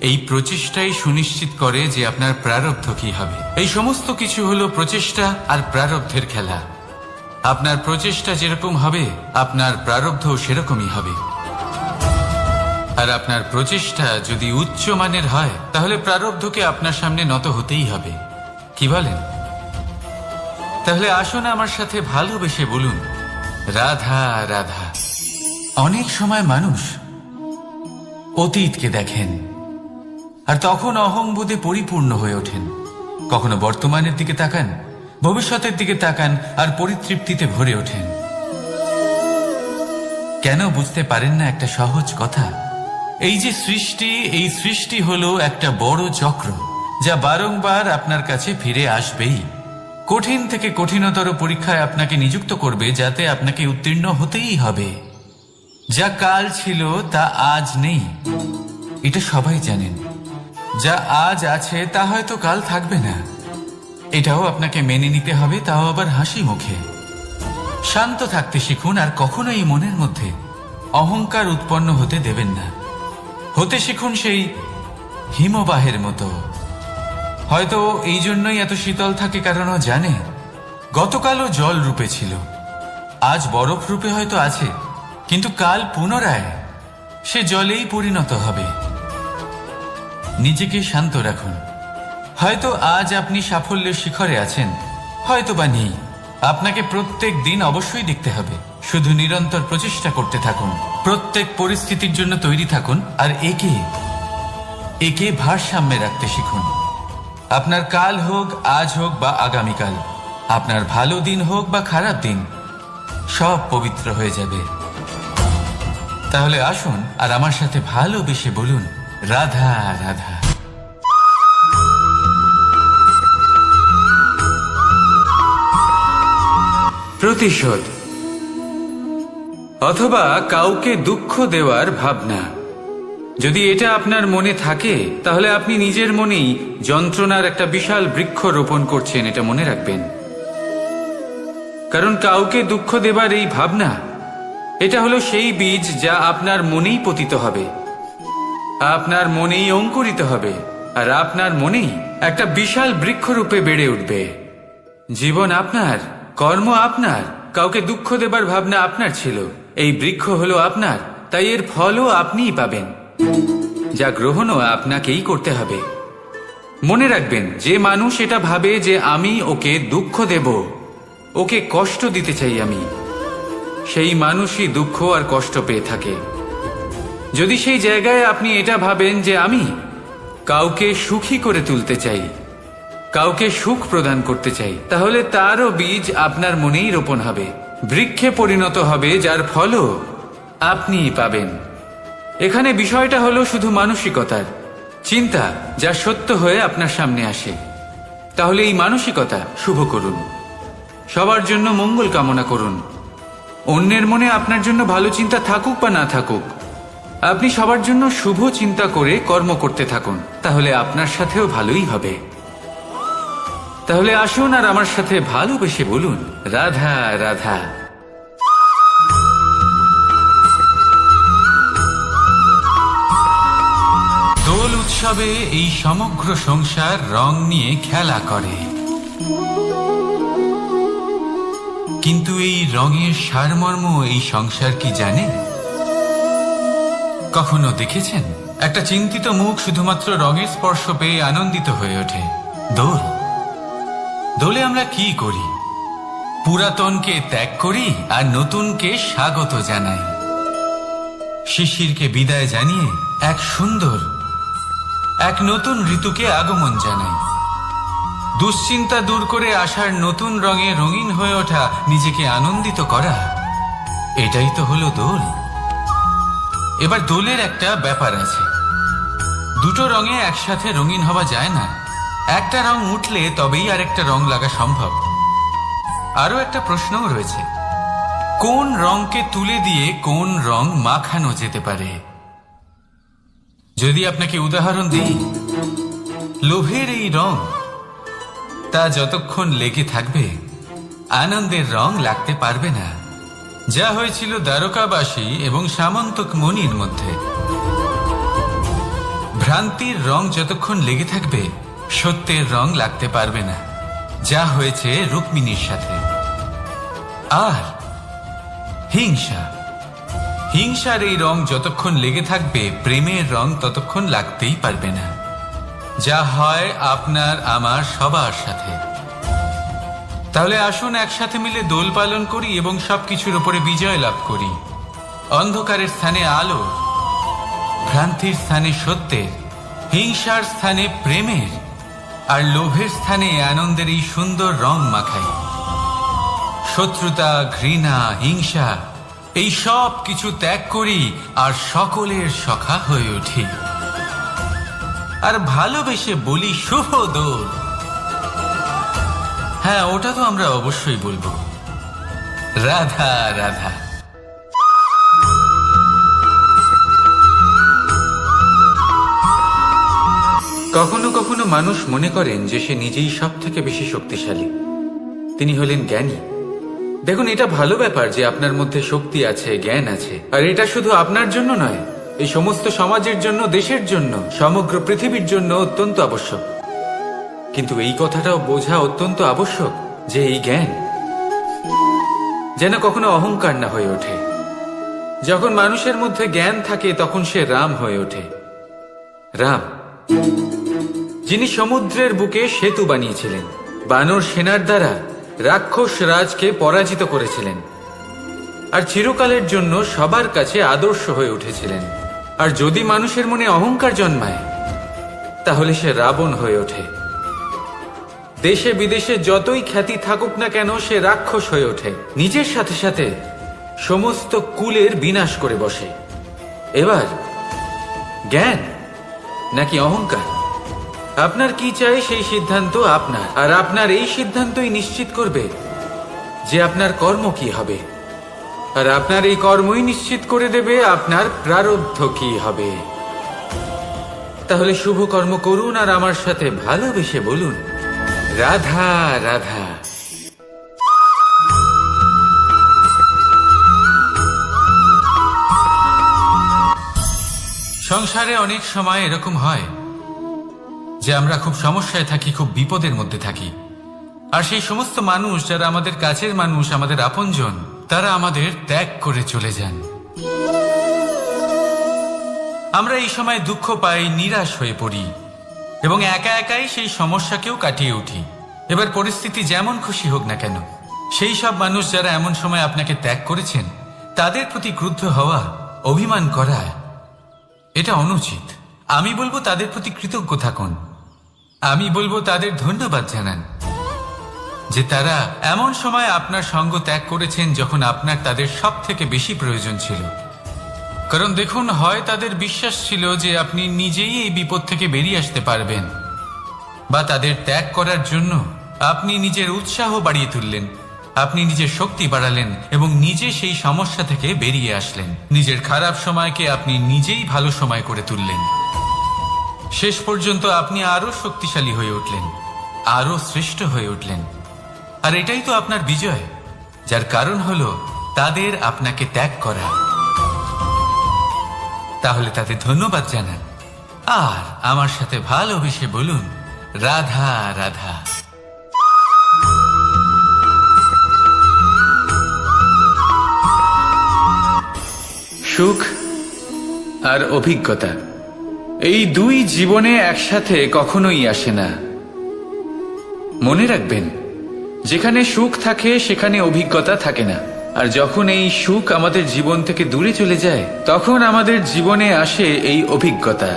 এই প্রচেষ্টাই সুনিশ্চিত করে যে আপনার প্রারব্ধ কি হবে। এই সমস্ত কিছু হলো প্রচেষ্টা আর প্রারব্ধের খেলা। আপনার প্রচেষ্টা যেরকম হবে আপনার প্রারব্ধ সেরকমই হবে। আর আপনার প্রচেষ্টা যদি উচ্চ মানের হয় তাহলে প্রারব্ধকে আপনার সামনে নত হতেই হবে। কি বলেন? তাহলে আসুন আমার সাথে ভালোবেসে বলুন রাধা রাধা। অনেক সময় মানুষ অতীতকে দেখেন আর তখন অহংবোধে পরিপূর্ণ হয়ে ওঠেন। কখনো বর্তমানের দিকে তাকান, ভবিষ্যতের দিকে তাকান আর পরিতৃপ্তিতে ভরে ওঠেন। কেন বুঝতে পারেন না একটা সহজ কথা? এই যে সৃষ্টি, এই সৃষ্টি হলো একটা বড় চক্র যা বারংবার আপনার কাছে ফিরে আসবেই। কঠিন থেকে কঠিনতর পরীক্ষায় আপনাকে নিযুক্ত করবে, যাতে আপনাকে উত্তীর্ণ হতেই হবে। যা কাল ছিল তা আজ নেই, এটা সবাই জানেন। যা আজ আছে তা হয়তো কাল থাকবে না, এটাও আপনাকে মেনে নিতে হবে, তাও আবার হাসি মুখে। শান্ত থাকতে শিখুন আর কখনোই মনের মধ্যে অহংকার উৎপন্ন হতে দেবেন না। হতে শিখুন সেই হিমবাহের মতো। হয়তো এই জন্যই এত শীতল থাকে, কারণ ও জানে গতকালও জল রূপে ছিল, আজ বরফ রূপে হয়তো আছে, কিন্তু কাল পুনরায় সে জলেই পরিণত হবে। নিজেকে শান্ত রাখুন। হয়তো আজ আপনি সাফল্যের শিখরে আছেন, হয়তো বা নেই। আপনাকে প্রত্যেক দিন অবশ্যই দেখতে হবে। শুধু নিরন্তর প্রচেষ্টা করতে থাকুন, প্রত্যেক পরিস্থিতির জন্য তৈরি থাকুন, আর একে ভারসাম্যে রাখতে শিখুন। আপনার কাল হোক, আজ হোক বা আগামীকাল, আপনার ভালো দিন হোক বা খারাপ দিন, সব পবিত্র হয়ে যাবে। তাহলে আসুন আর আমার সাথে ভালোবেসে বলুন রাধা রাধা। প্রতিশোধ অথবা কাউকে দুঃখ দেওয়ার ভাবনা। যদি এটা আপনার মনে থাকে তাহলে আপনি নিজের মনেই যন্ত্রণার একটা বিশাল বৃক্ষ রোপণ করছেন, এটা মনে রাখবেন। কারণ কাউকে দুঃখ দেবার এই ভাবনা, এটা হলো সেই বীজ যা আপনার মনেই পতিত হবে, আপনার মনেই অঙ্কুরিত হবে, আর আপনার মনেই একটা বিশাল বৃক্ষরূপে বেড়ে উঠবে। জীবন আপনার, কর্ম আপনার, কাউকে দুঃখ দেবার ভাবনা আপনার ছিল, এই বৃক্ষ হলো আপনার, তাই এর ফলও আপনিই পাবেন, যা গ্রহণও আপনাকেই করতে হবে। মনে রাখবেন, যে মানুষ এটা ভাবে যে আমি ওকে দুঃখ দেব, ওকে কষ্ট দিতে চাই আমি, সেই মানুষই দুঃখ আর কষ্ট পেয়ে থাকে। যদি সেই জায়গায় আপনি এটা ভাবেন যে আমি কাউকে সুখী করে তুলতে চাই, কাউকে সুখ প্রদান করতে চাই, তাহলে তারও বীজ আপনার মনেই রোপণ হবে, বৃক্ষে পরিণত হবে, যার ফলও আপনিই পাবেন। এখানে বিষয়টা হলো শুধু মানসিকতার চিন্তা, যা সত্য হয়ে আপনার সামনে আসে। তাহলে এই মানসিকতা শুভ করুন, সবার জন্য মঙ্গল কামনা করুন। অন্যের মনে আপনার জন্য ভালো চিন্তা থাকুক বা না থাকুক, আপনি সবার জন্য শুভ চিন্তা করে কর্ম করতে থাকুন, তাহলে আপনার সাথেও ভালোই হবে। তাহলে আসুন আর আমার সাথে ভালোবেসে বলুন, রাধা রাধা। দোল উৎসবে এই সমগ্র সংসার রং নিয়ে খেলা করে, কিন্তু এই রঙের সারমর্ম এই সংসার কি জানে? কখনো দেখেছেন একটা চিন্তিত মুখ শুধুমাত্র রঙের স্পর্শ পেয়ে আনন্দিত হয়ে ওঠে? দোলে আমরা কি করি? পুরাতনকে ত্যাগ করি আর নতুনকে স্বাগত জানাই। শিশিরকে বিদায় জানিয়ে এক সুন্দর, এক নতুন ঋতুকে আগমন জানাই। দুশ্চিন্তা দূর করে আসার নতুন রঙে রঙিন হয়ে ওঠা, নিজেকে আনন্দিত করা, এটাই তো হলো দোল। এবার দোলের একটা ব্যাপার আছে, দুটো রঙে একসাথে রঙিন হওয়া যায় না। একটা রং উঠলে তবেই আরেকটা রং লাগা সম্ভব। আরো একটা প্রশ্নও রয়েছে, কোন রংকে তুলে দিয়ে কোন রং মাখানো যেতে পারে? যদি আপনাকে উদাহরণ দিই, লোভের এই রং, তা যতক্ষণ লেগে থাকবে আনন্দের রং লাগতে পারবে না, যা হয়েছিল দ্বারকাবাসী এবং সামন্তক মণির মধ্যে। ভ্রান্তির রং যতক্ষণ লেগে থাকবে সত্যের রং লাগতে পারবে না, যা হয়েছে রুক্মিণীর সাথে। আর হিংসার এই রং যতক্ষণ লেগে থাকবে প্রেমের রং ততক্ষণ লাগতেই পারবে না, যা হয় আপনার আমার সবার সাথে। তাহলে আসুন একসাথে মিলে দোল পালন করি এবং সবকিছুর উপরে বিজয় লাভ করি। অন্ধকারের স্থানে আলো, ভ্রান্তির স্থানে সত্যের, হিংসার স্থানে প্রেমের, আর লোভের স্থানে আনন্দের এই সুন্দর রং মাখাই। শত্রুতা, ঘৃণা, হিংসা এই সব কিছু ত্যাগ করি আর সকলের সখা হয়ে উঠি, আর ভালোবেসে বলি শুভ দোল। হ্যাঁ, ওটা তো আমরা অবশ্যই বলবো, রাধা রাধা। কখনো কখনো মানুষ মনে করেন যে সে নিজেই সব থেকে বেশি শক্তিশালী, তিনি হলেন জ্ঞানী। দেখুন, এটা ভালো ব্যাপার যে আপনার মধ্যে শক্তি আছে, জ্ঞান আছে, আর এটা শুধু আপনার জন্য নয়, এই সমস্ত সমাজের জন্য, দেশের জন্য, সমগ্র পৃথিবীর জন্য অত্যন্ত আবশ্যক। কিন্তু এই কথাটাও বোঝা অত্যন্ত আবশ্যক যে এই জ্ঞান যেন কখনো অহংকার না হয়ে ওঠে। যখন মানুষের মধ্যে জ্ঞান থাকে তখন সে রাম হয়ে ওঠে। রাম, যিনি সমুদ্রের বুকে সেতু বানিয়েছিলেন, বানর সেনার দ্বারা রাক্ষস রাজকে পরাজিত করেছিলেন, আর চিরকালের জন্য সবার কাছে আদর্শ হয়ে উঠেছিলেন। আর যদি মানুষের মনে অহংকার জন্মায় তাহলে সে রাবণ হয়ে ওঠে। দেশে বিদেশে যতই খ্যাতি থাকুক না কেন, সে রাক্ষস হয়ে ওঠে, নিজের সাথে সাথে সমস্ত কুলের বিনাশ করে বসে। এবার জ্ঞান নাকি অহংকার, আপনার কি চাই সেই সিদ্ধান্ত আপনার, আর আপনার এই সিদ্ধান্তই নিশ্চিত করবে যে আপনার কর্ম কি হবে, আর আপনার এই কর্মই নিশ্চিত করে দেবে আপনার প্রারব্ধ কি হবে। তাহলে শুভ কর্ম করুন আর আমার সাথে ভালোবেসে বলুন, রাধা রাধা। সংসারে অনেক সময় এরকম হয় যে আমরা খুব সমস্যায় থাকি, খুব বিপদের মধ্যে থাকি। আর সেই সমস্ত মানুষ যারা আমাদের কাছের মানুষ, আমাদের আপনজন, তারা আমাদের ত্যাগ করে চলে যান। আমরা এই সময় দুঃখ পাই, নিরাশ হয়ে পড়ি এবং একা একাই সেই সমস্যাকেও কাটিয়ে উঠি। এবার পরিস্থিতি যেমন খুশি হোক না কেন, সেই সব মানুষ যারা এমন সময় আপনাকে ত্যাগ করেছেন, তাদের প্রতি ক্রুদ্ধ হওয়া, অভিমান করা, এটা অনুচিত। আমি বলবো তাদের প্রতি কৃতজ্ঞ থাকুন। আমি বলবো তাদের ধন্যবাদ জানান যে তারা এমন সময় আপনার সঙ্গ ত্যাগ করেছেন যখন আপনার তাদের সব থেকে বেশি প্রয়োজন ছিল। কারণ দেখুন, হয় তাদের বিশ্বাস ছিল যে আপনি নিজেই এই বিপদ থেকে বেরিয়ে আসতে পারবেন, বা তাদের ত্যাগ করার জন্য আপনি নিজের উৎসাহ বাড়িয়ে তুললেন, আপনি নিজের শক্তি বাড়ালেন এবং নিজে সেই সমস্যা থেকে বেরিয়ে আসলেন। নিজের খারাপ সময়কে আপনি নিজেই ভালো সময় করে তুললেন। শেষ পর্যন্ত আপনি আরো শক্তিশালী হয়ে উঠলেন, আরো শ্রেষ্ঠ হয়ে উঠলেন। আর এটাই তো আপনার বিজয়, যার কারণ হলো তাদের আপনাকে ত্যাগ করা। তাহলে তাদের ধন্যবাদ জানান আর আমার সাথে ভালোবেসে বলুন, রাধা রাধা। সুখ আর অভিজ্ঞতা, এই দুই জীবনে একসাথে কখনোই আসে না। মনে রাখবেন, যেখানে সুখ থাকে সেখানে অভিজ্ঞতা থাকে না। আর যখন এই সুখ আমাদের জীবন থেকে দূরে চলে যায়, তখন আমাদের জীবনে আসে এই অভিজ্ঞতা।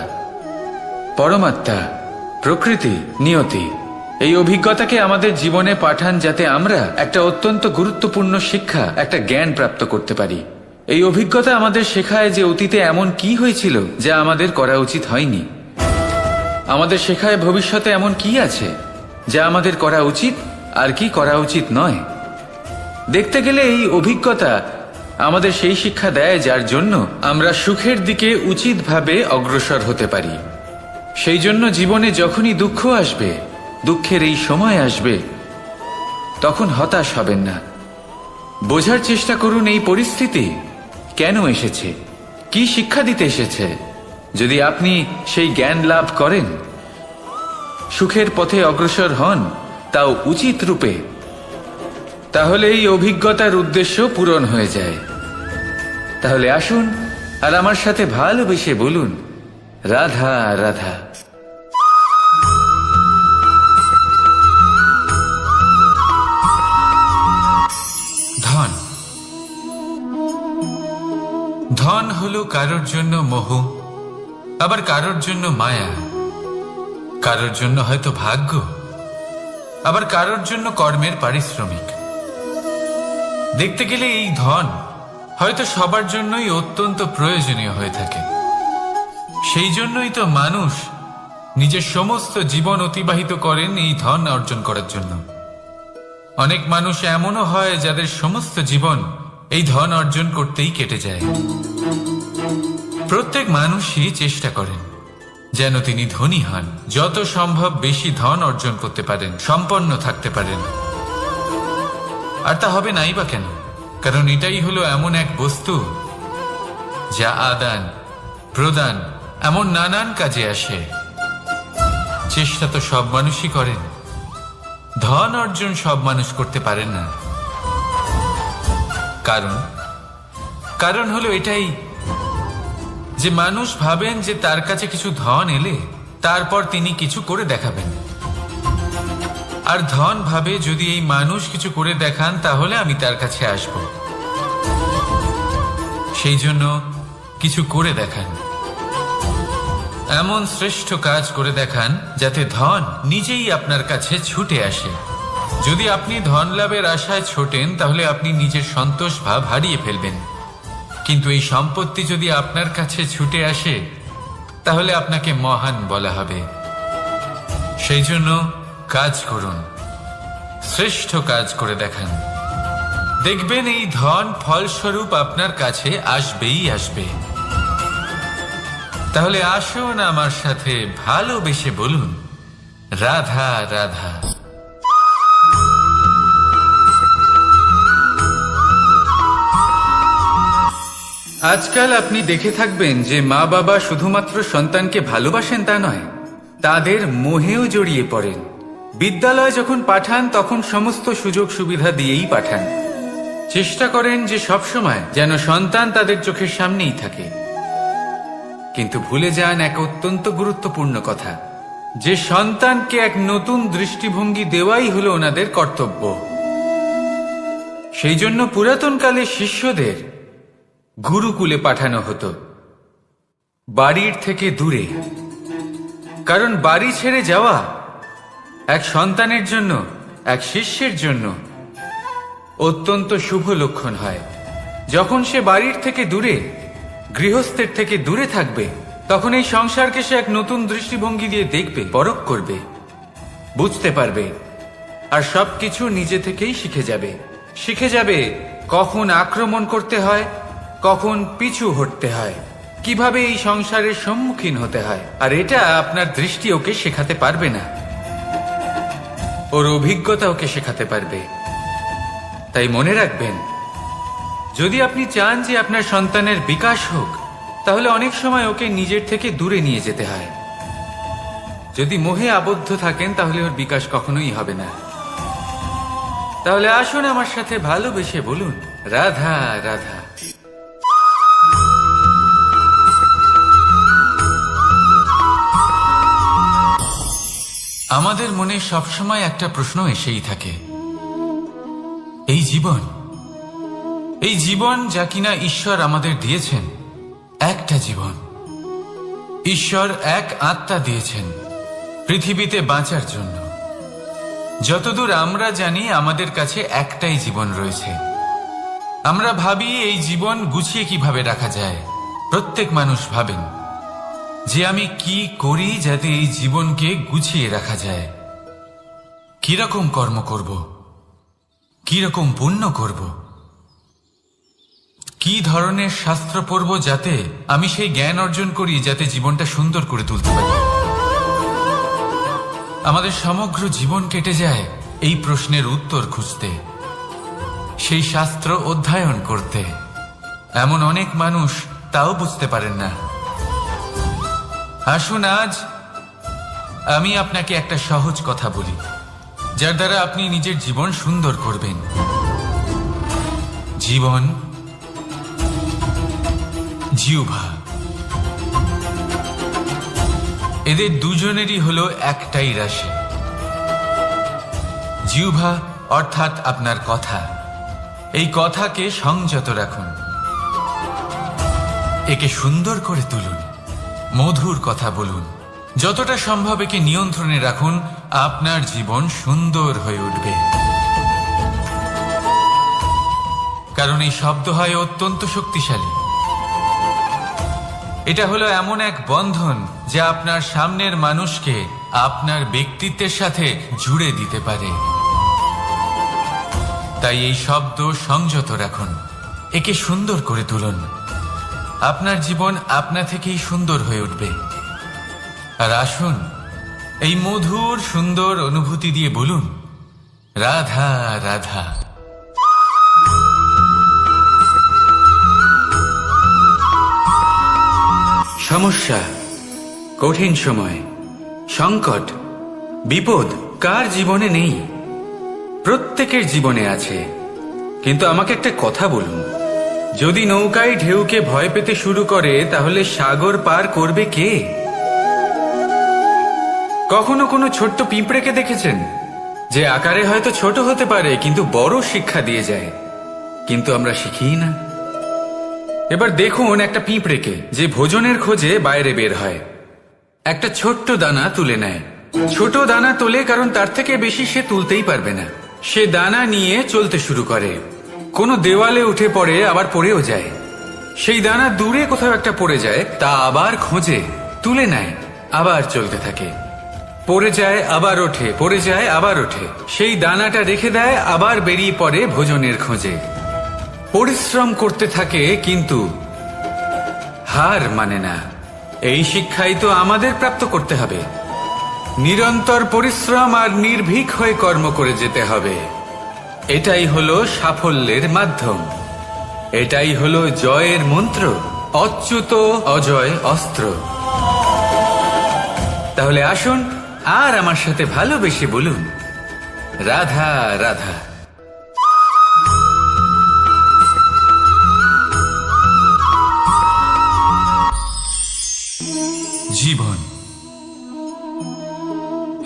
পরমাত্মা, প্রকৃতি, নিয়তি এই অভিজ্ঞতাকে আমাদের জীবনে পাঠান যাতে আমরা একটা অত্যন্ত গুরুত্বপূর্ণ শিক্ষা, একটা জ্ঞান প্রাপ্ত করতে পারি। এই অভিজ্ঞতা আমাদের শেখায় যে অতীতে এমন কি হয়েছিল যা আমাদের করা উচিত হয়নি। আমাদের শেখায় ভবিষ্যতে এমন কি আছে যা আমাদের করা উচিত আর কি করা উচিত নয়। দেখতে গেলে এই অভিজ্ঞতা আমাদের সেই শিক্ষা দেয় যার জন্য আমরা সুখের দিকে উচিতভাবে অগ্রসর হতে পারি। সেই জন্য জীবনে যখনই দুঃখ আসবে, দুঃখের এই সময় আসবে, তখন হতাশ হবেন না। বোঝার চেষ্টা করুন এই পরিস্থিতি কেন এসেছে, কি শিক্ষা দিতে এসেছে। যদি আপনি সেই জ্ঞান লাভ করেন, সুখের পথে অগ্রসর হন, তাও উচিত রূপে, তাহলে এই অভিজ্ঞতার উদ্দেশ্য পূরণ হয়ে যায়। তাহলে আসুন আর আমার সাথে ভালোবেসে বলুন, রাধা রাধা। ধন, ধন হলো কারোর জন্য মোহ, আবার কারোর জন্য মায়া, কারোর জন্য হয়তো ভাগ্য, আবার কারোর জন্য কর্মের পারিশ্রমিক। দেখতে গেলে এই ধন হয়তো সবার জন্যই অত্যন্ত প্রয়োজনীয় হয়ে থাকে। সেই জন্যই তো মানুষ নিজের সমস্ত জীবন অতিবাহিত করেন এই ধন অর্জন করার জন্য। অনেক মানুষ এমনও হয় যাদের সমস্ত জীবন এই ধন অর্জন করতেই কেটে যায়। প্রত্যেক মানুষই চেষ্টা করেন যেন তিনি ধনী হন, যত সম্ভব বেশি ধন অর্জন করতে পারেন, সম্পন্ন থাকতে পারেন। আর তা হবে নাই বা কেন? কারণ এটাই হলো এমন এক বস্তু যা আদান প্রদান এমন নানান কাজে আসে। চেষ্টা তো সব মানুষই করেন, ধন অর্জন সব মানুষ করতে পারেন না। কারণ হলো এটাই যে মানুষ ভাবেন যে তার কাছে কিছু ধন এলে তারপর তিনি কিছু করে দেখাবেন, আর ধন ভাবে যদি এই মানুষ কিছু করে দেখান তাহলে আমি তার কাছে আসব। সেই জন্য কিছু করে দেখান, এমন শ্রেষ্ঠ কাজ করে দেখান যাতে ধন নিজেই আপনার কাছে ছুটে আসে। যদি আপনি ধন লাভের আশায় ছোটেন তাহলে আপনি নিজের সন্তোষ ভাব হারিয়ে ফেলবেন। কিন্তু এই সম্পত্তি যদি আপনার কাছে ছুটে আসে তাহলে আপনাকে মহান বলা হবে। সেই জন্য কাজ করুন, শ্রেষ্ঠ কাজ করে দেখান, দেখবেন এই ধন ফলস্বরূপ আপনার কাছে আসবেই আসবে। তাহলে আসুন আমার সাথে ভালোবেসে বলুন, রাধা রাধা। আজকাল আপনি দেখে থাকবেন যে মা বাবা শুধুমাত্র সন্তানকে ভালোবাসেন তা নয়, তাদের মোহেও জড়িয়ে পড়েন। বিদ্যালয়ে যখন পাঠান তখন সমস্ত সুযোগ সুবিধা দিয়েই পাঠান। চেষ্টা করেন যে সবসময় যেন সন্তান তাদের চোখের সামনেই থাকে। কিন্তু ভুলে যান এক অত্যন্ত গুরুত্বপূর্ণ কথা, যে সন্তানকে এক নতুন দৃষ্টিভঙ্গি দেওয়াই হলো ওনাদের কর্তব্য। সেই জন্য পুরাতনকালে শিষ্যদের গুরুকুলে পাঠানো হতো, বাড়ির থেকে দূরে। কারণ বাড়ি ছেড়ে যাওয়া এক সন্তানের জন্য, এক শিষ্যের জন্য অত্যন্ত শুভ লক্ষণ হয়। যখন সে বাড়ির থেকে দূরে, গৃহস্থের থেকে দূরে থাকবে, তখন এই সংসারকে সে এক নতুন দৃষ্টিভঙ্গি দিয়ে দেখবে, পরখ করবে, বুঝতে পারবে, আর সবকিছু নিজে থেকেই শিখে যাবে কখন আক্রমণ করতে হয়, কখন পিছু হটতে হয়, কিভাবে এই সংসারের সম্মুখীন হতে হয়। আর এটা আপনার দৃষ্টি ওকে শেখাতে পারবে না, ওর অভিজ্ঞতা ওকে শেখাতে পারবে। তাই মনে রাখবেন, যদি আপনি চান যে আপনার সন্তানের বিকাশ হোক, তাহলে অনেক সময় ওকে নিজের থেকে দূরে নিয়ে যেতে হয়। যদি মোহে আবদ্ধ থাকেন তাহলে ওর বিকাশ কখনোই হবে না। তাহলে আসুন আমার সাথে ভালোবেসে বলুন, রাধা রাধা। আমাদের মনে সবসময় একটা প্রশ্ন এসেই থাকে, এই জীবন যা কিনা ঈশ্বর আমাদের দিয়েছেন, একটা জীবন। ঈশ্বর এক আত্মা দিয়েছেন পৃথিবীতে বাঁচার জন্য। যতদূর আমরা জানি আমাদের কাছে একটাই জীবন রয়েছে। আমরা ভাবি এই জীবন গুছিয়ে কিভাবে রাখা যায়। প্রত্যেক মানুষ ভাবেন যে আমি কি করি যাতে এই জীবনকে গুছিয়ে রাখা যায়, কিরকম কর্ম করব, কিরকম পুণ্য করব, কি ধরনের শাস্ত্র পড়ব যাতে আমি সেই জ্ঞান অর্জন করি যাতে জীবনটা সুন্দর করে তুলতে পারি। আমাদের সমগ্র জীবন কেটে যায় এই প্রশ্নের উত্তর খুঁজতে, সেই শাস্ত্র অধ্যয়ন করতে। এমন অনেক মানুষ তাও বুঝতে পারেন না। আসুন আজ আমি আপনাকে একটা সহজ কথা বলি, যার দ্বারা আপনি নিজের জীবন সুন্দর করবেন। জীবন, জিহ্বা, এদের দুজনেরই হলো একটাই রাশি। জিহ্বা অর্থাৎ আপনার কথা, এই কথাকে সংযত রাখুন, একে সুন্দর করে তুলুন, মধুর কথা বলুন, যতটা সম্ভব একে নিয়ন্ত্রণে রাখুন। আপনার জীবন সুন্দর হয়ে উঠবে। কারণ এই শব্দ হয় অত্যন্ত শক্তিশালী। এটা হলো এমন এক বন্ধন যা আপনার সামনের মানুষকে আপনার ব্যক্তিত্বের সাথে জুড়ে দিতে পারে। তাই এই শব্দ সংযত রাখুন, একে সুন্দর করে তুলুন। আপনার জীবন আপনা থেকেই সুন্দর হয়ে উঠবে। আর আসুন এই মধুর সুন্দর অনুভূতি দিয়ে বলুন, রাধা রাধা। সমস্যা, কঠিন সময়, সংকট, বিপদ কার জীবনে নেই? প্রত্যেকের জীবনে আছে। কিন্তু আমাকে একটা কথা বলুন, যদি নৌকায় ঢেউকে ভয় পেতে শুরু করে তাহলে সাগর পার করবে কে? কখনো কোনো ছোট্ট পিঁপড়েকে দেখেছেন যে আকারে হয়তো ছোট হতে পারে কিন্তু বড় শিক্ষা দিয়ে যায়? কিন্তু আমরা শিখি না। এবার দেখুন একটা পিঁপড়েকে যে ভোজনের খোঁজে বাইরে বের হয়, একটা ছোট্ট দানা তুলে নেয়। ছোট দানা তোলে কারণ তার থেকে বেশি সে তুলতেই পারবে না। সে দানা নিয়ে চলতে শুরু করে, কোনো দেওয়ালে উঠে পড়ে, আবার পড়েও যায়। সেই দানা দূরে কোথাও একটা পড়ে যায়, তা আবার খোঁজে, তুলে নেয়, আবার চলতে থাকে। পড়ে যায় আবার ওঠে, পড়ে যায় আবার ওঠে। সেই দানাটা রেখে দেয়, আবার বেরিয়ে পড়ে ভোজনের খোঁজে। পরিশ্রম করতে থাকে কিন্তু হার মানে না। এই শিক্ষাই তো আমাদের প্রাপ্ত করতে হবে। নিরন্তর পরিশ্রম আর নির্ভীক হয়ে কর্ম করে যেতে হবে। এটাই হলো সাফল্যের মাধ্যম। এটাই হলো জয়ের মন্ত্র, অচ্যুত অজয় অস্ত্র। তাহলে আসুন আর আমার সাথে ভালোবেসে বলুন, রাধা রাধা। জীবন,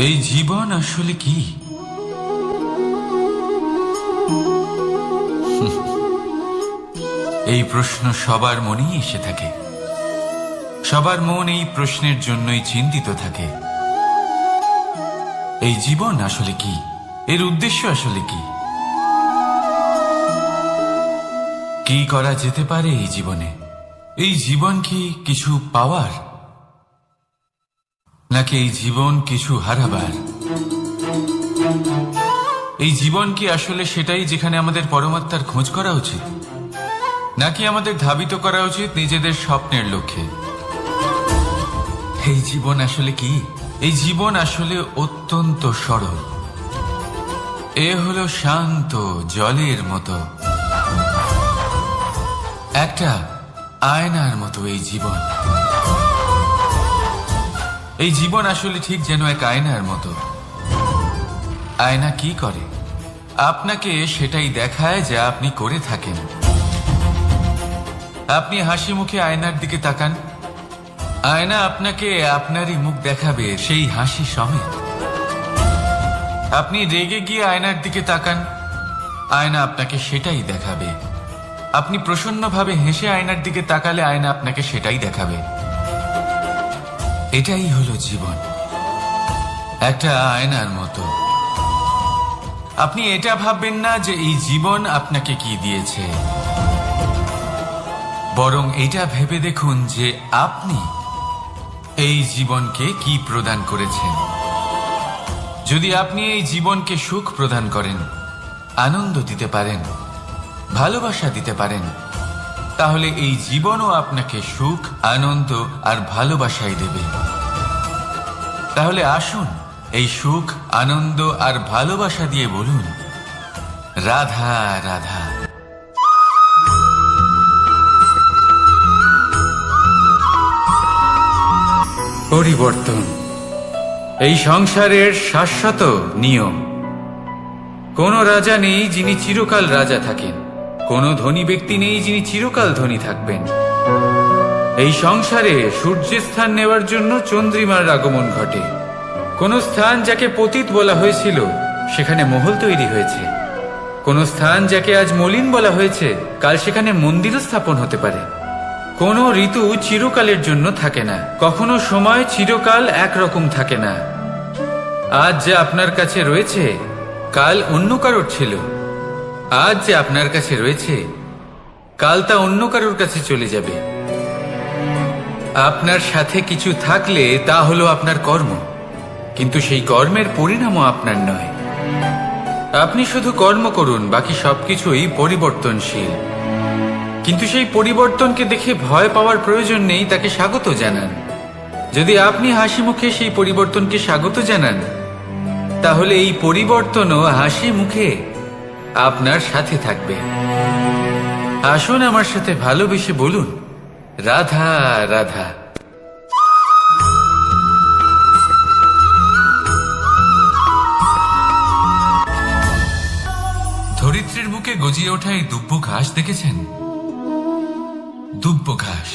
এই জীবন আসলে কি? এই প্রশ্ন সবার মনেই এসে থাকে। সবার মন এই প্রশ্নের জন্যই চিন্তিত থাকে। এই জীবন আসলে কি? এর উদ্দেশ্য আসলে কি? কি করা যেতে পারে এই জীবনে? এই জীবন কি কিছু পাওয়ার, নাকি এই জীবন কিছু হারাবার? এই জীবন কি আসলে সেটাই যেখানে আমাদের পরমাত্মার খোঁজ করা উচিত, নাকি আমাদের ধাবিত করা উচিত নিজেদের স্বপ্নের লক্ষ্যে? এই জীবন আসলে কি? এই জীবন আসলে অত্যন্ত সরল। এ হলো শান্ত জলের মতো, একটা আয়নার মতো এই জীবন। এই জীবন আসলে ঠিক যেন এক আয়নার মতো। আয়না কি করে? আপনাকে সেটাই দেখায় যা আপনি করে থাকেন। আপনি হাসি মুখে আয়নার দিকে তাকান, আয়না আপনাকে আপনারই মুখ দেখাবে, সেই হাসি সমেত। আপনি রেগে গিয়ে আয়নার দিকে তাকান, আয়না আপনাকে সেটাই দেখাবে। আপনি প্রসন্নভাবে হেসে আয়নার দিকে তাকালে আয়না আপনাকে সেটাই দেখাবে। এটাই হলো জীবন, একটা আয়নার মতো। আপনি এটা ভাববেন না যে এই জীবন আপনাকে কি দিয়েছে, বরং এটা ভেবে দেখুন যে আপনি এই জীবনকে কি প্রদান করেছেন। যদি আপনি এই জীবনকে সুখ প্রদান করেন, আনন্দ দিতে পারেন, ভালোবাসা দিতে পারেন, তাহলে এই জীবনও আপনাকে সুখ, আনন্দ আর ভালোবাসাই দেবে। তাহলে আসুন এই সুখ, আনন্দ আর ভালোবাসা দিয়ে বলুন, রাধা রাধা। পরিবর্তন এই সংসারের শাশ্বত নিয়ম। কোন রাজা নেই যিনি চিরকাল রাজা থাকেন, কোন ধনী ব্যক্তি নেই যিনি চিরকাল ধনী থাকবেন। এই সংসারে সূর্যের স্থান নেওয়ার জন্য চন্দ্রিমার আগমন ঘটে। কোন স্থান যাকে পতিত বলা হয়েছিল সেখানে মহল তৈরি হয়েছে। কোন স্থান যাকে আজ মলিন বলা হয়েছে কাল সেখানে মন্দিরও স্থাপন হতে পারে। কোন ঋতু চিরকালের জন্য থাকে না, কখনো সময় চিরকাল একরকম থাকে না। আজ যে আপনার কাছে রয়েছে কাল অন্য কারোর ছিল। আজ যে আপনার কাছে রয়েছে কাল তা অন্য কারোর কাছে চলে যাবে। আপনার সাথে কিছু থাকলে তা হলো আপনার কর্ম, কিন্তু সেই কর্মের পরিণামও আপনার নয়। আপনি শুধু কর্ম করুন, বাকি সবকিছুই পরিবর্তনশীল। কিন্তু সেই পরিবর্তনকে দেখে ভয় পাওয়ার প্রয়োজন নেই, তাকে স্বাগত জানান। যদি আপনি হাসি মুখে সেই পরিবর্তনকে স্বাগত জানান, তাহলে এই পরিবর্তনও হাসি মুখে আপনার সাথে থাকবে। আসুন আমার সাথে ভালোবেসে বলুন, রাধা রাধা। ধরিত্রীর বুকে গজিয়ে ওঠা এই দুব্য ঘাস দেখেছেন? দুব্য ঘাস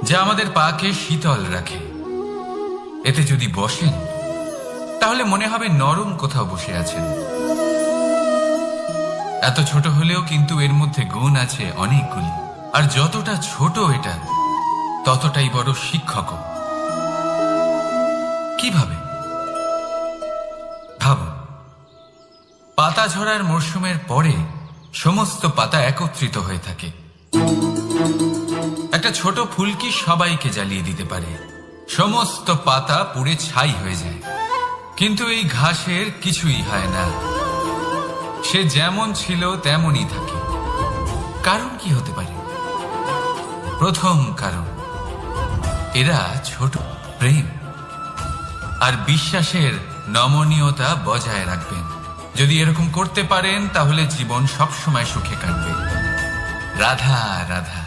যা আমাদের পাকে শীতল রাখে। এতে যদি বসেন তাহলে মনে হবে নরম কোথাও বসে আছেন। এত ছোট হলেও কিন্তু এর মধ্যে গুণ আছে অনেকগুলি, আর যতটা ছোট এটা ততটাই বড় শিক্ষক। কিভাবে? ভাবুন, পাতা ঝরার মরশুমের পরে সমস্ত পাতা একত্রিত হয়ে থাকে। একটা ছোট ফুলকি সবাইকে জ্বালিয়ে দিতে পারে, সমস্ত পাতা পুড়ে ছাই হয়ে যায়। কিন্তু এই ঘাসের কিছুই হয় না, সে যেমন ছিল তেমনই থাকে। কারণ কি হতে পারে? প্রথম কারণ, এরা ছোট প্রেম আর বিশ্বাসের নমনীয়তা বজায় রাখবেন। যদি এরকম করতে পারেন তাহলে জীবন সবসময় সুখে কাটবে। রাধা রাধা।